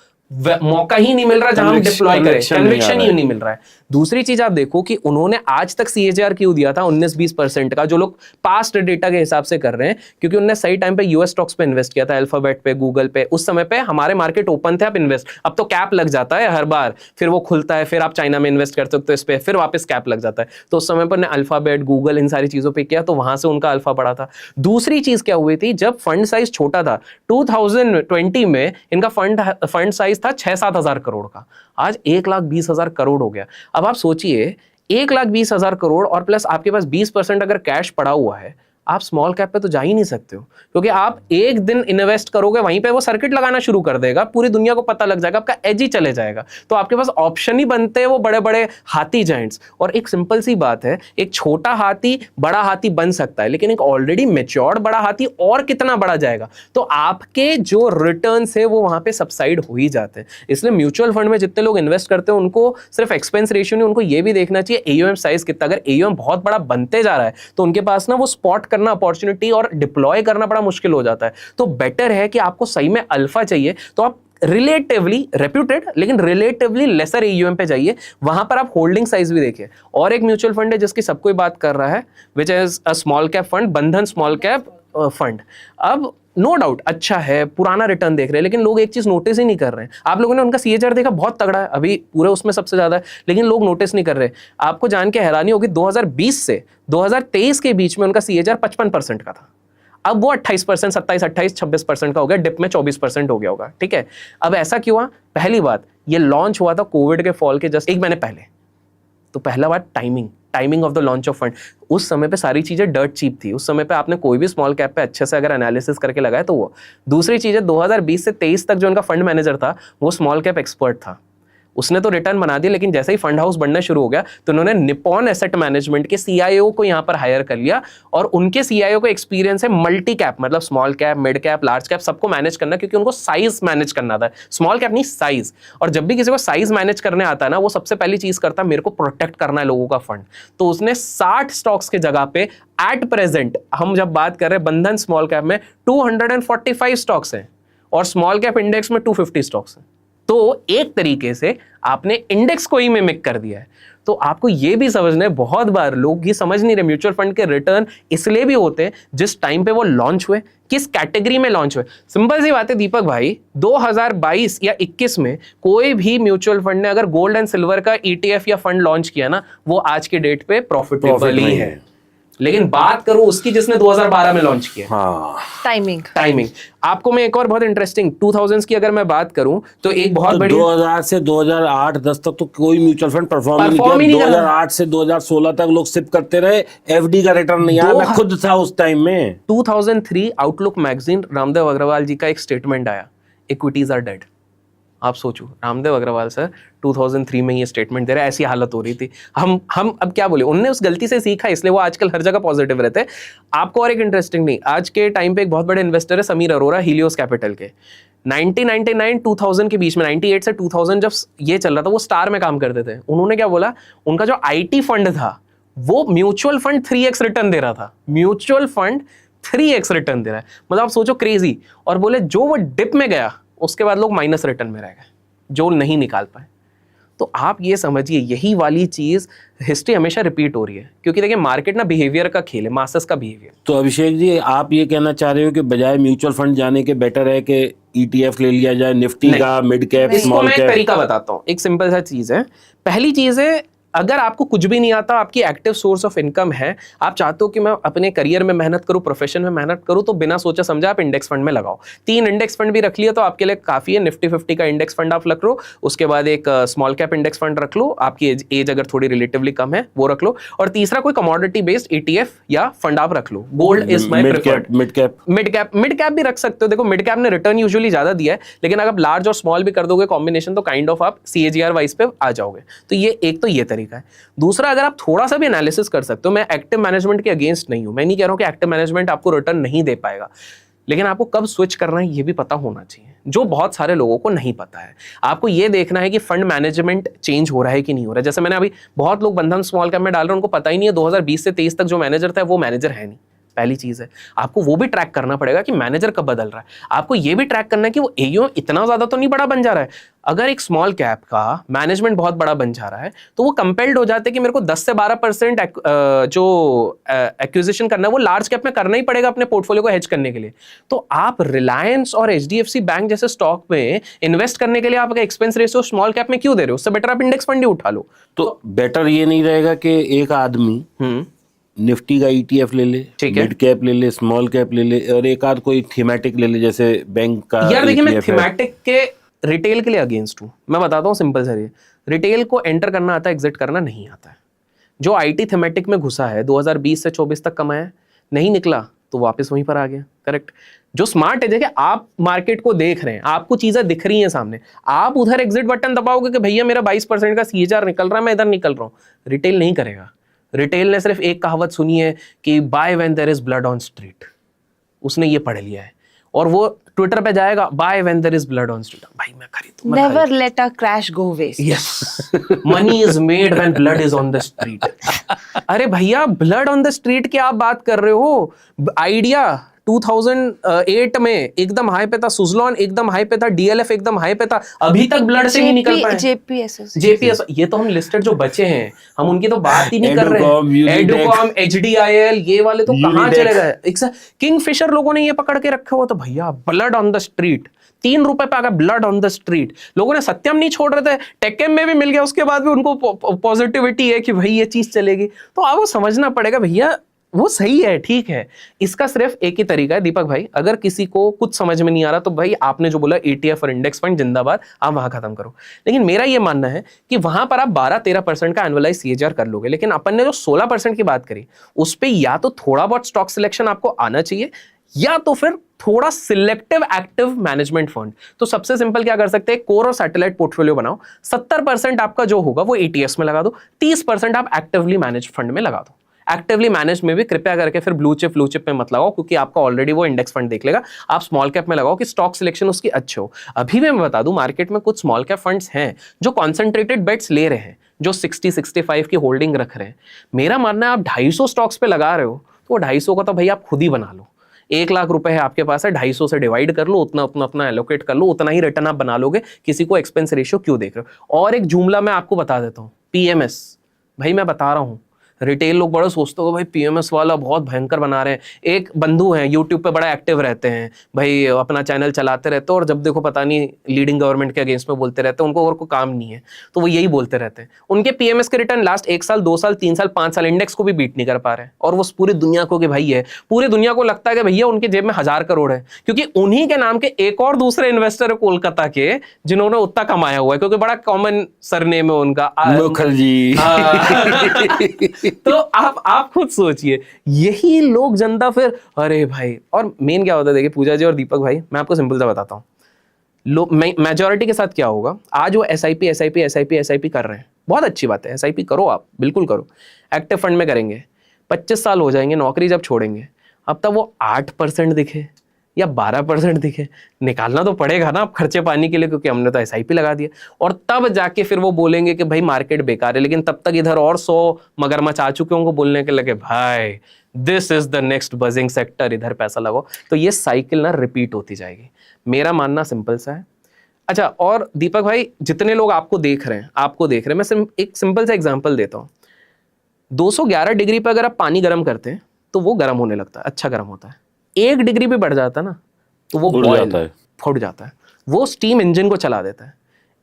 मौका ही नहीं मिल रहा जहां हम डिप्लॉय करें, कन्विक्शन ही नहीं मिल रहा है। दूसरी चीज आप देखो कि उन्होंने आज तक CAGR क्यों दिया था 19-20% का, जो लोग पास्ट डेटा के हिसाब से कर रहे हैं, क्योंकि उन्होंने सही टाइम पे US स्टॉक्स पे इन्वेस्ट किया था, अल्फाबेट पे, गूगल पे। उस समय पे हमारे मार्केट ओपन थे, आप इन्वेस्ट, अब तो कैप लग जाता है हर बार, फिर वो खुलता है, फिर आप चाइना में इन्वेस्ट करते हो तो इस पे फिर वापस कैप लग जाता है। तो उस समय पर ने अल्फाबेट, गूगल, इन सारी चीजों पर किया, तो वहां से उनका अल्फा बढ़ा था। दूसरी चीज क्या हुई थी, जब फंड साइज छोटा था 2020 में, इनका फंड साइज था 6-7 हजार करोड़ का, आज 1,20,000 करोड़ हो गया। अब आप सोचिए 1,20,000 करोड़ और प्लस आपके पास 20% अगर कैश पड़ा हुआ है, आप स्मॉल कैप पे तो जा ही नहीं सकते हो, क्योंकि आप एक दिन इन्वेस्ट करोगे वहीं पे वो सर्किट लगाना शुरू कर देगा, पूरी दुनिया को पता लग जाएगा, आपका एज ही चले जाएगा। तो आपके पास ऑप्शन ही बनते हैं वो बड़े बड़े हाथी जाइंट्स। और एक सिंपल सी बात है, एक छोटा हाथी बड़ा हाथी बन सकता है, लेकिन एक ऑलरेडी मैच्योर्ड बड़ा हाथी और कितना बड़ा जाएगा। तो आपके जो रिटर्न्स है वो वहां पे सबसाइड हो ही जाते हैं। इसलिए म्यूचुअल फंड में जितने लोग इन्वेस्ट करते हैं उनको सिर्फ एक्सपेंस रेशियो नहीं, उनको ये भी देखना चाहिए एयूएम साइज कितना। अगर एयूएम बहुत बड़ा बनते जा रहा है तो उनके पास ना वो स्पॉट करना अपॉर्चुनिटी और डिप्लॉय करना बड़ा मुश्किल हो जाता है। तो बेटर है कि आपको सही में अल्फा चाहिए तो आप रिलेटिवली रेप्यूटेड लेकिन रिलेटिवली लेसर एयूएम पे जाइए, वहां पर आप होल्डिंग साइज भी देखिए। और एक म्यूचुअल फंड है जिसकी सब कोई बात कर रहा है, which is a small cap fund, बंधन स्मॉल कैप फंड। अब नो डाउट अच्छा है, पुराना रिटर्न देख रहे हैं, लेकिन लोग एक चीज नोटिस ही नहीं कर रहे हैं। आप लोगों ने उनका सीएचआर देखा, बहुत तगड़ा है, अभी पूरे उसमें सबसे ज्यादा है, लेकिन लोग नोटिस नहीं कर रहे। आपको जान के हैरानी होगी 2020 से 2023 के बीच में उनका सीएचआर 55% का था, अब वो 28%, 27, 28, 26% का हो गया, डिप में 24% हो गया होगा। ठीक है, अब ऐसा क्यों हुआ? पहली बात, ये लॉन्च हुआ था कोविड के फॉल के जस्ट 1 महीने पहले। तो पहला बात timing of the launch of fund. उस समय पे सारी चीजें डर्ट चीप थी, उस समय पे आपने कोई भी स्मॉल कैप पे अच्छे से अगर एनालिसिस करके लगाया तो वो। दूसरी चीज है 2020 से 23 तक जो उनका फंड मैनेजर था वो स्मॉल कैप एक्सपर्ट था, उसने तो रिटर्न बना दिया, लेकिन जैसे ही फंड हाउस बनना शुरू हो गया तो उन्होंने निप्पॉन एसेट मैनेजमेंट के सीआईओ को यहां पर हायर कर लिया। और उनके सीआईओ को एक्सपीरियंस है मल्टी कैप, मतलब small cap, mid cap, large cap सबको मैनेज करना, क्योंकि उनको साइज मैनेज करना था, स्मॉल कैप नहीं साइज। और जब भी किसी को साइज मैनेज करने आता है ना, वो सबसे पहली चीज करता है मेरे को प्रोटेक्ट करना है लोगों का फंड। तो उसने 60 स्टॉक्स के जगह पे एट प्रेजेंट हम जब बात कर रहे हैं बंधन स्मॉल कैप में 245 स्टॉक्स हैं और स्मॉल कैप इंडेक्स में 250 स्टॉक्स हैं। तो एक तरीके से आपने इंडेक्स को ही मिमिक कर दिया है। तो आपको यह भी समझना है, बहुत बार लोग ये समझ नहीं रहे, म्यूचुअल फंड के रिटर्न इसलिए भी होते हैं जिस टाइम पे वो लॉन्च हुए, किस कैटेगरी में लॉन्च हुए। सिंपल सी बात है दीपक भाई, 2022 या 21 में कोई भी म्यूचुअल फंड ने अगर गोल्ड एंड सिल्वर का ईटीएफ या फंड लॉन्च किया ना, वो आज के डेट पे प्रॉफिटेबल ही है। लेकिन बात करूं उसकी जिसने 2012 में लॉन्च किया। हाँ, टाइमिंग आपको मैं एक और बहुत इंटरेस्टिंग 2000s की अगर मैं बात करूं तो एक बहुत बड़ी 2000 से 2008-10 तक तो कोई म्यूचुअल फंड परफॉर्म नहीं किया। 2008 से 2016 तक लोग सिप करते रहे, एफडी का रिटर्न नहीं आया। मैं खुद था उस टाइम में। 2003 आउटलुक मैगजीन, रामदेव अग्रवाल जी का एक स्टेटमेंट आया, इक्विटीज आर डेड। आप सोचो, रामदेव अग्रवाल सर 2003 में ये स्टेटमेंट दे रहे हैं, ऐसी हालत हो रही थी। हम अब क्या बोले, उनने उस गलती से सीखा, इसलिए वो आजकल हर जगह पॉजिटिव रहते हैं। आपको और एक इंटरेस्टिंग नहीं, आज के टाइम पे एक बहुत बड़े इन्वेस्टर है समीर अरोरा, हीलियोस कैपिटल के। 1999-2000 के बीच में, 98 से 2000 जब ये चल रहा था, वो स्टार में काम करते थे। उन्होंने क्या बोला, उनका जो आईटी फंड था वो म्यूचुअल फंड 3x रिटर्न दे रहा था। म्यूचुअल फंड 3x रिटर्न दे रहा है, मतलब आप सोचो क्रेजी। और बोले जो वो डिप में गया उसके बाद लोग माइनस रिटर्न में रह गए, जो नहीं निकाल पाए। तो आप ये समझिए, यही वाली चीज हिस्ट्री हमेशा रिपीट हो रही है, क्योंकि देखिए मार्केट ना बिहेवियर का खेल है, मासेस का बिहेवियर। तो अभिषेक जी, आप ये कहना चाह रहे हो कि बजाय म्यूचुअल फंड जाने के बेटर है कि ईटीएफ ले लिया जाए, निफ्टी का, मिड कैप, स्मॉल कैप? मैं एक तरीका बताता हूँ, एक सिंपल सा चीज है। पहली चीज है, अगर आपको कुछ भी नहीं आता, आपकी एक्टिव सोर्स ऑफ इनकम है, आप चाहते हो कि मैं अपने करियर में मेहनत करूं, प्रोफेशन में मेहनत करूं, तो बिना सोचा समझा आप इंडेक्स फंड में लगाओ। 3 इंडेक्स फंड भी रख लिया तो आपके लिए काफी है। निफ्टी 50 का इंडेक्स फंड आप रख लो, उसके बाद एक स्मॉल कैप इंडेक्स फंड रख लो, आपकी एज अगर थोड़ी रिलेटिवली कम है वो रख लो, और तीसरा कोई कमोडिटी बेस्ड ईटीएफ या फंड आप रख लो। Gold is my preferred. Mid cap भी रख सकते हो। देखो मिड कैप ने रिटर्न यूजुअली ज्यादा दिया है, लेकिन अगर आप लार्ज और स्मॉल भी कर दोगे कॉम्बिनेशन, तो काइंड ऑफ आप सीएजीआर वाइज पे आ जाओगे। तो ये एक तो ये तरीका है। दूसरा, अगर आप थोड़ा सा भी एनालिसिस कर सकते हो, मैं एक्टिव मैनेजमेंट के अगेंस्ट नहीं हूं, मैं नहीं कह रहा हूं कि एक्टिव मैनेजमेंट आपको रिटर्न नहीं दे पाएगा, लेकिन आपको कब स्विच करना है ये भी पता होना चाहिए, जो बहुत सारे लोगों को नहीं पता है। आपको ये देखना है कि फंड मैनेजमेंट चेंज हो रहा है कि नहीं हो रहा है। जैसे मैंने अभी बहुत लोग बंधन स्मॉल कैप में डाल रहे हैं, उनको पता ही नहीं है 2020 से 23 तक जो मैनेजर था वो मैनेजर है नहीं। पहली चीज है, आपको वो भी ट्रैक करना पड़ेगा कि मैनेजर कब बदल रहा है। आपको ये भी ट्रैक करना है कि वो एयूएम इतना ज्यादा तो नहीं बड़ा बन जा रहा है। अगर एक स्मॉल कैप का मैनेजमेंट बहुत बड़ा बन जा रहा है तो वो कंपेल्ड हो जाते हैं कि मेरे को 10 से 12% जो एक्विजिशन करना है वो लार्ज कैप में करना ही पड़ेगा अपने पोर्टफोलियो को हेज करने के लिए। तो आप रिलायंस और एचडीएफसी बैंक जैसे स्टॉक में इन्वेस्ट करने के लिए आप एक्सपेंस रेशियो स्मॉल कैप में क्यों दे रहे हो? उससे बेटर आप इंडेक्स फंड ही उठा लो। तो बेटर ये नहीं रहेगा कि एक आदमी निफ्टी का ईटीएफ ले ले, मिड कैप ले ले, स्मॉल कैप ले ले, और एक आध कोई थीमेटिक ले ले, जैसे बैंक का? यार देखिए, मैं थीमेटिक के रिटेल के लिए अगेंस्ट हूं। मैं बताता हूं सिंपल सा, रिटेल को एंटर करना आता है, एग्जिट करना नहीं आता है। जो आईटी थीमेटिक में घुसा है 2020 से 24 तक कमाया है, नहीं निकला तो वापस वहीं पर आ गया। करेक्ट। जो स्मार्ट है, देखिए आप मार्केट को देख रहे हैं, आपको चीजें दिख रही हैं सामने, आप उधर एग्जिट बटन दबाओगे कि भैया मेरा 22% का CAGR निकल रहा है, मैं इधर निकल रहा हूं। रिटेल नहीं करेगा। रिटेल ने सिर्फ एक कहावत सुनी है कि buy when there is blood on street, उसने ये पढ़ लिया है और वो ट्विटर पे जाएगा buy when there is blood on street, भाई मैं खरीदूं। Never let a crash go waste. Yes, money is made when blood is on the street. अरे भैया ब्लड ऑन द स्ट्रीट की आप बात कर रहे हो। आइडिया 2008 में एकदम हाई पे था, सुजलॉन एकदम हाई पे था, DLF एकदम हाई पे था, अभी तक ब्लड से नहीं निकल पाए। JPS, ये तो हम लिस्टेड जो बचे हैं हम उनकी तो बात ही नहीं कर रहे हैं। एडुकॉम, HDIL, ये वाले तो कहाँ चले गए। किंगफिशर लोगों ने ये पकड़ के रखे हो, तो भैया ब्लड ऑन द स्ट्रीट, 3 रुपए पे आ गया ब्लड ऑन द स्ट्रीट। लोगों ने सत्यम नहीं छोड़ रहे थे, टेकएम में भी मिल गया, उसके बाद भी उनको पॉजिटिविटी है कि भाई ये चीज चलेगी। तो आपको समझना पड़ेगा भैया वो सही है, ठीक है। इसका सिर्फ एक ही तरीका है दीपक भाई, अगर किसी को कुछ समझ में नहीं आ रहा तो भाई आपने जो बोला ETF और इंडेक्स फंड जिंदाबाद, आप वहां खत्म करो। लेकिन मेरा ये मानना है कि वहां पर आप 12-13% का एनुअलाइज CAGR कर लोगे, लेकिन अपन ने जो 16% की बात करी उस पर या तो थोड़ा बहुत स्टॉक सिलेक्शन आपको आना चाहिए, या तो फिर थोड़ा सिलेक्टिव एक्टिव मैनेजमेंट फंड। तो सबसे सिंपल क्या कर सकते हैं, कोर और सैटेलाइट पोर्टफोलियो बनाओ, 70% आपका जो होगा वो ETFs में लगा दो, 30% आप एक्टिवली मैनेज फंड में लगा दो। एक्टिवली मैनेज में भी कृपया करके फिर ब्लू चिप में मत लगाओ, क्योंकि आपका ऑलरेडी वो इंडेक्स फंड देख लेगा। आप स्मॉल कैप में लगाओ कि स्टॉक सिलेक्शन उसकी अच्छी हो। अभी भी मैं बता दूं मार्केट में कुछ स्मॉल कैप फंड्स हैं जो कॉन्सेंट्रेटेड बेट्स ले रहे हैं, जो 60-65 की होल्डिंग रख रहे हैं। मेरा मानना है आप 250 स्टॉक्स पे लगा रहे हो तो 250 का तो भाई आप खुद ही बना लो। 1 लाख रुपए है आपके पास है, 250 से डिवाइड कर लो, उतना उतना अपना एलोकेट कर लो, उतना ही रिटर्न आप बना लोगे। किसी को एक्सपेंस रेशियो क्यों देख रहे हो। और एक जुमला मैं आपको बता देता हूं, PMS, भाई मैं बता रहा हूं, रिटेल लोग बड़ा सोचते हो भाई PMS वाला बहुत भयंकर बना रहे हैं। एक बंधु हैं यूट्यूब पे बड़ा एक्टिव रहते हैं भाई, अपना चैनल चलाते रहते हैं और जब देखो पता नहीं लीडिंग गवर्नमेंट के अगेंस्ट में बोलते रहते हैं, उनको और कोई काम नहीं है तो वो यही बोलते रहते हैं। उनके PMS के रिटर्न लास्ट 1 साल 2 साल 3 साल 5 साल इंडेक्स को भी बीट नहीं कर पा रहे हैं, और वो पूरी दुनिया को कि भाई है, पूरी दुनिया को लगता है कि भैया उनके जेब में 1000 करोड़ है, क्योंकि उन्हीं के नाम के एक और दूसरे इन्वेस्टर है कोलकाता के जिन्होंने उतना कमाया हुआ है, क्योंकि बड़ा कॉमन सरनेम है उनका, मुखर्जी। तो आप खुद सोचिए, यही लोग जनता फिर अरे भाई। और मेन क्या होता है, देखिए पूजा जी और दीपक भाई, मैं आपको सिंपल सा बताता हूँ, लोग मेजॉरिटी के साथ क्या होगा, आज वो SIP कर रहे हैं, बहुत अच्छी बात है, SIP करो, आप बिल्कुल करो, एक्टिव फंड में करेंगे, 25 साल हो जाएंगे, नौकरी जब छोड़ेंगे, अब तक वो 8% दिखे या 12% दिखे, निकालना तो पड़ेगा ना आप खर्चे पानी के लिए, क्योंकि हमने तो SIP लगा दिया। और तब जाके फिर वो बोलेंगे कि भाई मार्केट बेकार है, लेकिन तब तक इधर और 100 मगरमच्छ आ चुके होंगे बोलने के लगे भाई this is the next buzzing sector, इधर पैसा लगाओ। तो ये साइकिल ना रिपीट होती जाएगी। मेरा मानना सिंपल सा है। अच्छा, और दीपक भाई जितने लोग आपको देख रहे हैं, मैं एक सिंपल सा एग्जाम्पल देता हूँ। 211 डिग्री पर अगर आप पानी गर्म करते हैं तो वो गर्म होने लगता है, अच्छा गर्म होता है। 1 डिग्री भी बढ़ जाता है ना तो वो फट जाता है, वो स्टीम इंजन को चला देता है।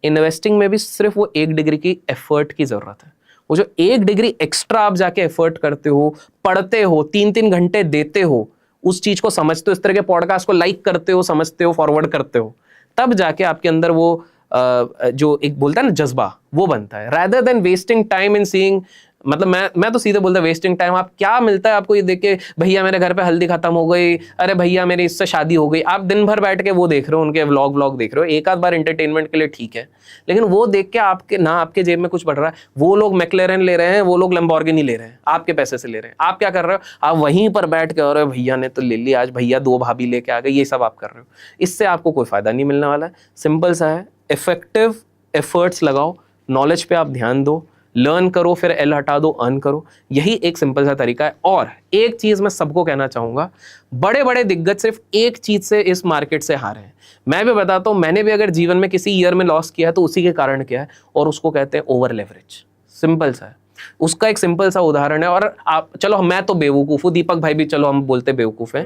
इन्वेस्टिंग में भी सिर्फ वो 1 डिग्री की एफर्ट की जरूरत है। वो जो 1 डिग्री एक्स्ट्रा आप जाके एफर्ट करते हो, पढ़ते हो, 3-3 घंटे देते हो, उस चीज को समझते हो, इस तरह के पॉडकास्ट को लाइक करते हो, समझते हो, फॉरवर्ड करते हो, तब जाके आपके अंदर वो जो एक बोलता है ना जज्बा, वो बनता है। Rather than wasting time in seeing, मतलब मैं तो सीधे बोलता वेस्टिंग टाइम। आप क्या मिलता है आपको ये देख के, भैया मेरे घर पे हल्दी खत्म हो गई, अरे भैया मेरी इससे शादी हो गई, आप दिन भर बैठ के वो देख रहे हो, उनके व्लॉग देख रहे हो। एक आध बार एंटरटेनमेंट के लिए ठीक है, लेकिन वो देख के आपके ना आपके जेब में कुछ बढ़ रहा है। वो लोग मैक्लेरन ले रहे हैं, वो लोग लैम्बोर्गिनी ले रहे हैं, आपके पैसे से ले रहे हैं। आप क्या कर रहे हो, आप वहीं पर बैठ के, अरे भैया ने तो ले लिया आज, भैया 2 भाभी लेके आ गए, ये सब आप कर रहे हो। इससे आपको कोई फायदा नहीं मिलने वाला है। सिंपल सा है, इफेक्टिव एफर्ट्स लगाओ, नॉलेज पे आप ध्यान दो, लर्न करो, फिर एल हटा दो, अर्न करो। यही एक सिंपल सा तरीका है। और एक चीज मैं सबको कहना चाहूंगा, बड़े बड़े दिग्गज सिर्फ एक चीज से इस मार्केट से हारे हैं। मैं भी बताता हूं, मैंने भी अगर जीवन में किसी ईयर में लॉस किया है तो उसी के कारण किया है, और उसको कहते हैं ओवर लेवरेज। सिंपल सा है, उसका एक सिंपल सा उदाहरण है। और आप चलो, मैं तो बेवकूफ हूँ, दीपक भाई भी चलो हम बोलते बेवकूफ है,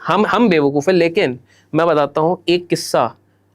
हम बेवकूफ है, लेकिन मैं बताता हूँ एक किस्सा।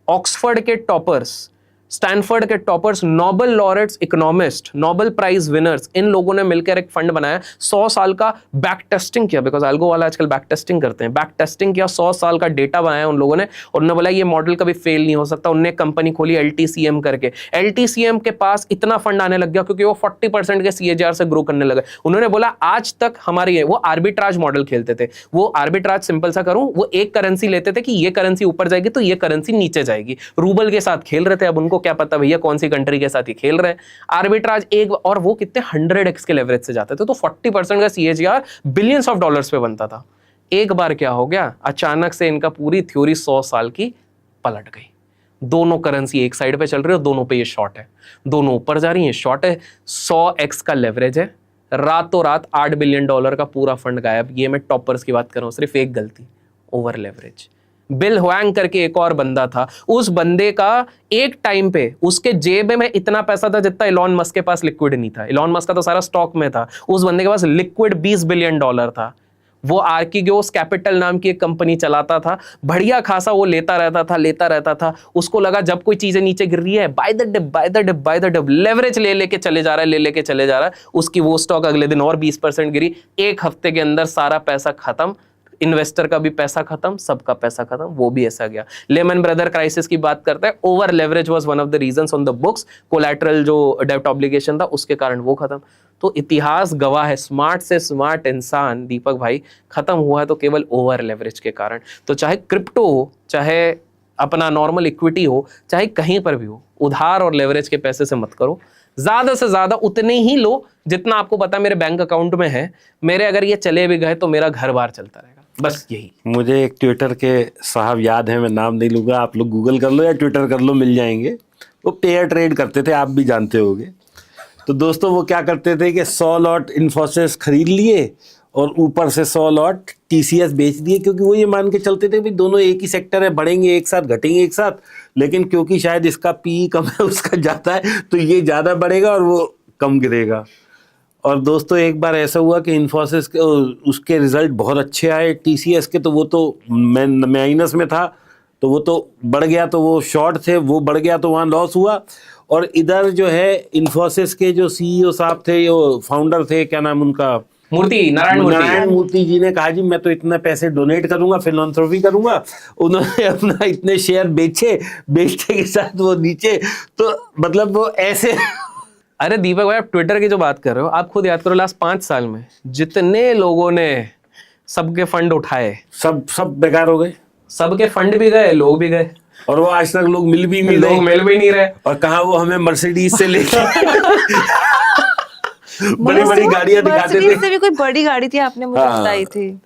ऑक्सफोर्ड के टॉपर्स स्टैनफोर्ड के toppers, Nobel laureates, economist, Nobel prize winners, इन लोगों ने मिलकर एक फंड बनाया, 100 साल का बैक टेस्टिंग किया, बिकॉज अल्गो वाला आजकल बैक टेस्टिंग करते हैं, बैक टेस्टिंग किया, 100 साल का डेटा बनाया उन लोगों ने, और उन्होंने बोला ये मॉडल कभी फेल नहीं हो सकता। उन्होंने कंपनी खोली LTCM करके। LTCM के पास इतना फंड आने लग गया क्योंकि वो 40% के CAGR से ग्रो करने लगे। उन्होंने बोला आज तक हमारी, वो आर्बिट्राज मॉडल खेलते थे। वो आर्बिट्राज सिंपल सा करूं, वो एक करेंसी लेते थे कि ये करेंसी ऊपर जाएगी तो ये करेंसी नीचे जाएगी, रूबल के साथ खेल रहे थे। अब उनको क्या पता भैया कौन सी कंट्री के साथ ही खेल रहे हैं। आर्बिट्राज एक, और वो कितने 100x के लेवरेज से जाते थे, तो 40% का CAGR बिलियंस ऑफ डॉलर्स पे बनता था। एक बार क्या हो गया, अचानक से इनका पूरी थ्योरी 100 साल की पलट गई। दोनों करेंसी एक साइड पे चल रही है और दोनों पे ये शॉर्ट है, दोनों ऊपर जा रही है, शॉर्ट है, 100x का लेवरेज है, रातों रात $8 बिलियन का पूरा फंड गायब। ये मैं टॉपर्स की बात कर रहा हूं, सिर्फ एक गलती, ओवर लेवरेज। बिल ह्वांग करके एक और बंदा था, उस बंदे का एक टाइम पे उसके जेब में इतना पैसा था जितना इलॉन मस्क के पास लिक्विड नहीं था। इलॉन मस्क का तो सारा स्टॉक में था, उस बंदे के पास लिक्विड $20 बिलियन था। वो आर्किगोस कैपिटल नाम की एक कंपनी चलाता था, बढ़िया खासा वो लेता रहता था। उसको लगा जब कोई चीजें नीचे गिर रही है, बाय द डिप लेवरेज लेके चले जा रहा है। उसकी वो स्टॉक अगले दिन और 20% गिरी। एक हफ्ते के अंदर सारा पैसा खत्म, इन्वेस्टर का भी पैसा खत्म, सबका पैसा खत्म, वो भी ऐसा गया। लेमन ब्रदर क्राइसिस की बात करता है, over leverage was one of the reasons on the books, collateral जो डेब्ट ऑब्लिगेशन था उसके कारण वो खत्म। तो इतिहास गवाह है, स्मार्ट से स्मार्ट इंसान दीपक भाई खत्म हुआ है तो केवल ओवर लेवरेज के कारण। तो चाहे क्रिप्टो हो, चाहे अपना नॉर्मल इक्विटी हो, चाहे कहीं पर भी हो, उधार और लेवरेज के पैसे से मत करो। ज्यादा से ज्यादा उतने ही लो जितना आपको पता मेरे बैंक अकाउंट में है, मेरे अगर ये चले भी गए तो मेरा घर बार चलता रहेगा, बस यही। मुझे एक ट्विटर के साहब याद है, मैं नाम नहीं लूँगा, आप लोग गूगल कर लो या ट्विटर कर लो, मिल जाएंगे। वो पेयर ट्रेड करते थे, आप भी जानते होंगे। तो दोस्तों वो क्या करते थे कि 100 लॉट इन्फोसिस खरीद लिए और ऊपर से 100 लॉट TCS बेच दिए, क्योंकि वो ये मान के चलते थे भी दोनों एक ही सेक्टर है, बढ़ेंगे एक साथ, घटेंगे एक साथ। लेकिन क्योंकि शायद इसका PE कम है, उसका ज़्यादा है, तो ये ज़्यादा बढ़ेगा और वो कम गिरेगा। और दोस्तों एक बार ऐसा हुआ कि इन्फोसिस के उसके रिजल्ट बहुत अच्छे आए, TCS के तो वो तो माइनस में था, तो वो तो बढ़ गया, तो वो शॉर्ट थे, वो बढ़ गया तो वहाँ लॉस हुआ। और इधर जो है इन्फोसिस के जो CEO साहब थे, जो फाउंडर थे, क्या नाम उनका, नारायण मूर्ति जी ने कहा जी मैं तो इतने पैसे डोनेट करूंगा, फिलॉन्थ्रोपी करूंगा। उन्होंने अपना इतने शेयर बेचने के साथ वो नीचे, तो मतलब वो ऐसे। अरे दीपक भाई, आप ट्विटर की जो बात कर रहे हो, आप खुद याद करो लास्ट 5 साल में जितने लोगों ने सबके फंड उठाए, सब बेकार हो गए, सबके फंड भी गए, लोग भी गए, और वो आज तक लोग मिल भी नहीं रहे। और कहा वो हमें मर्सिडीज से लेके बड़ी गाड़ियां दिखाते थे। से भी कोई बड़ी गाड़ी थी, आपने मुझे बताई थी।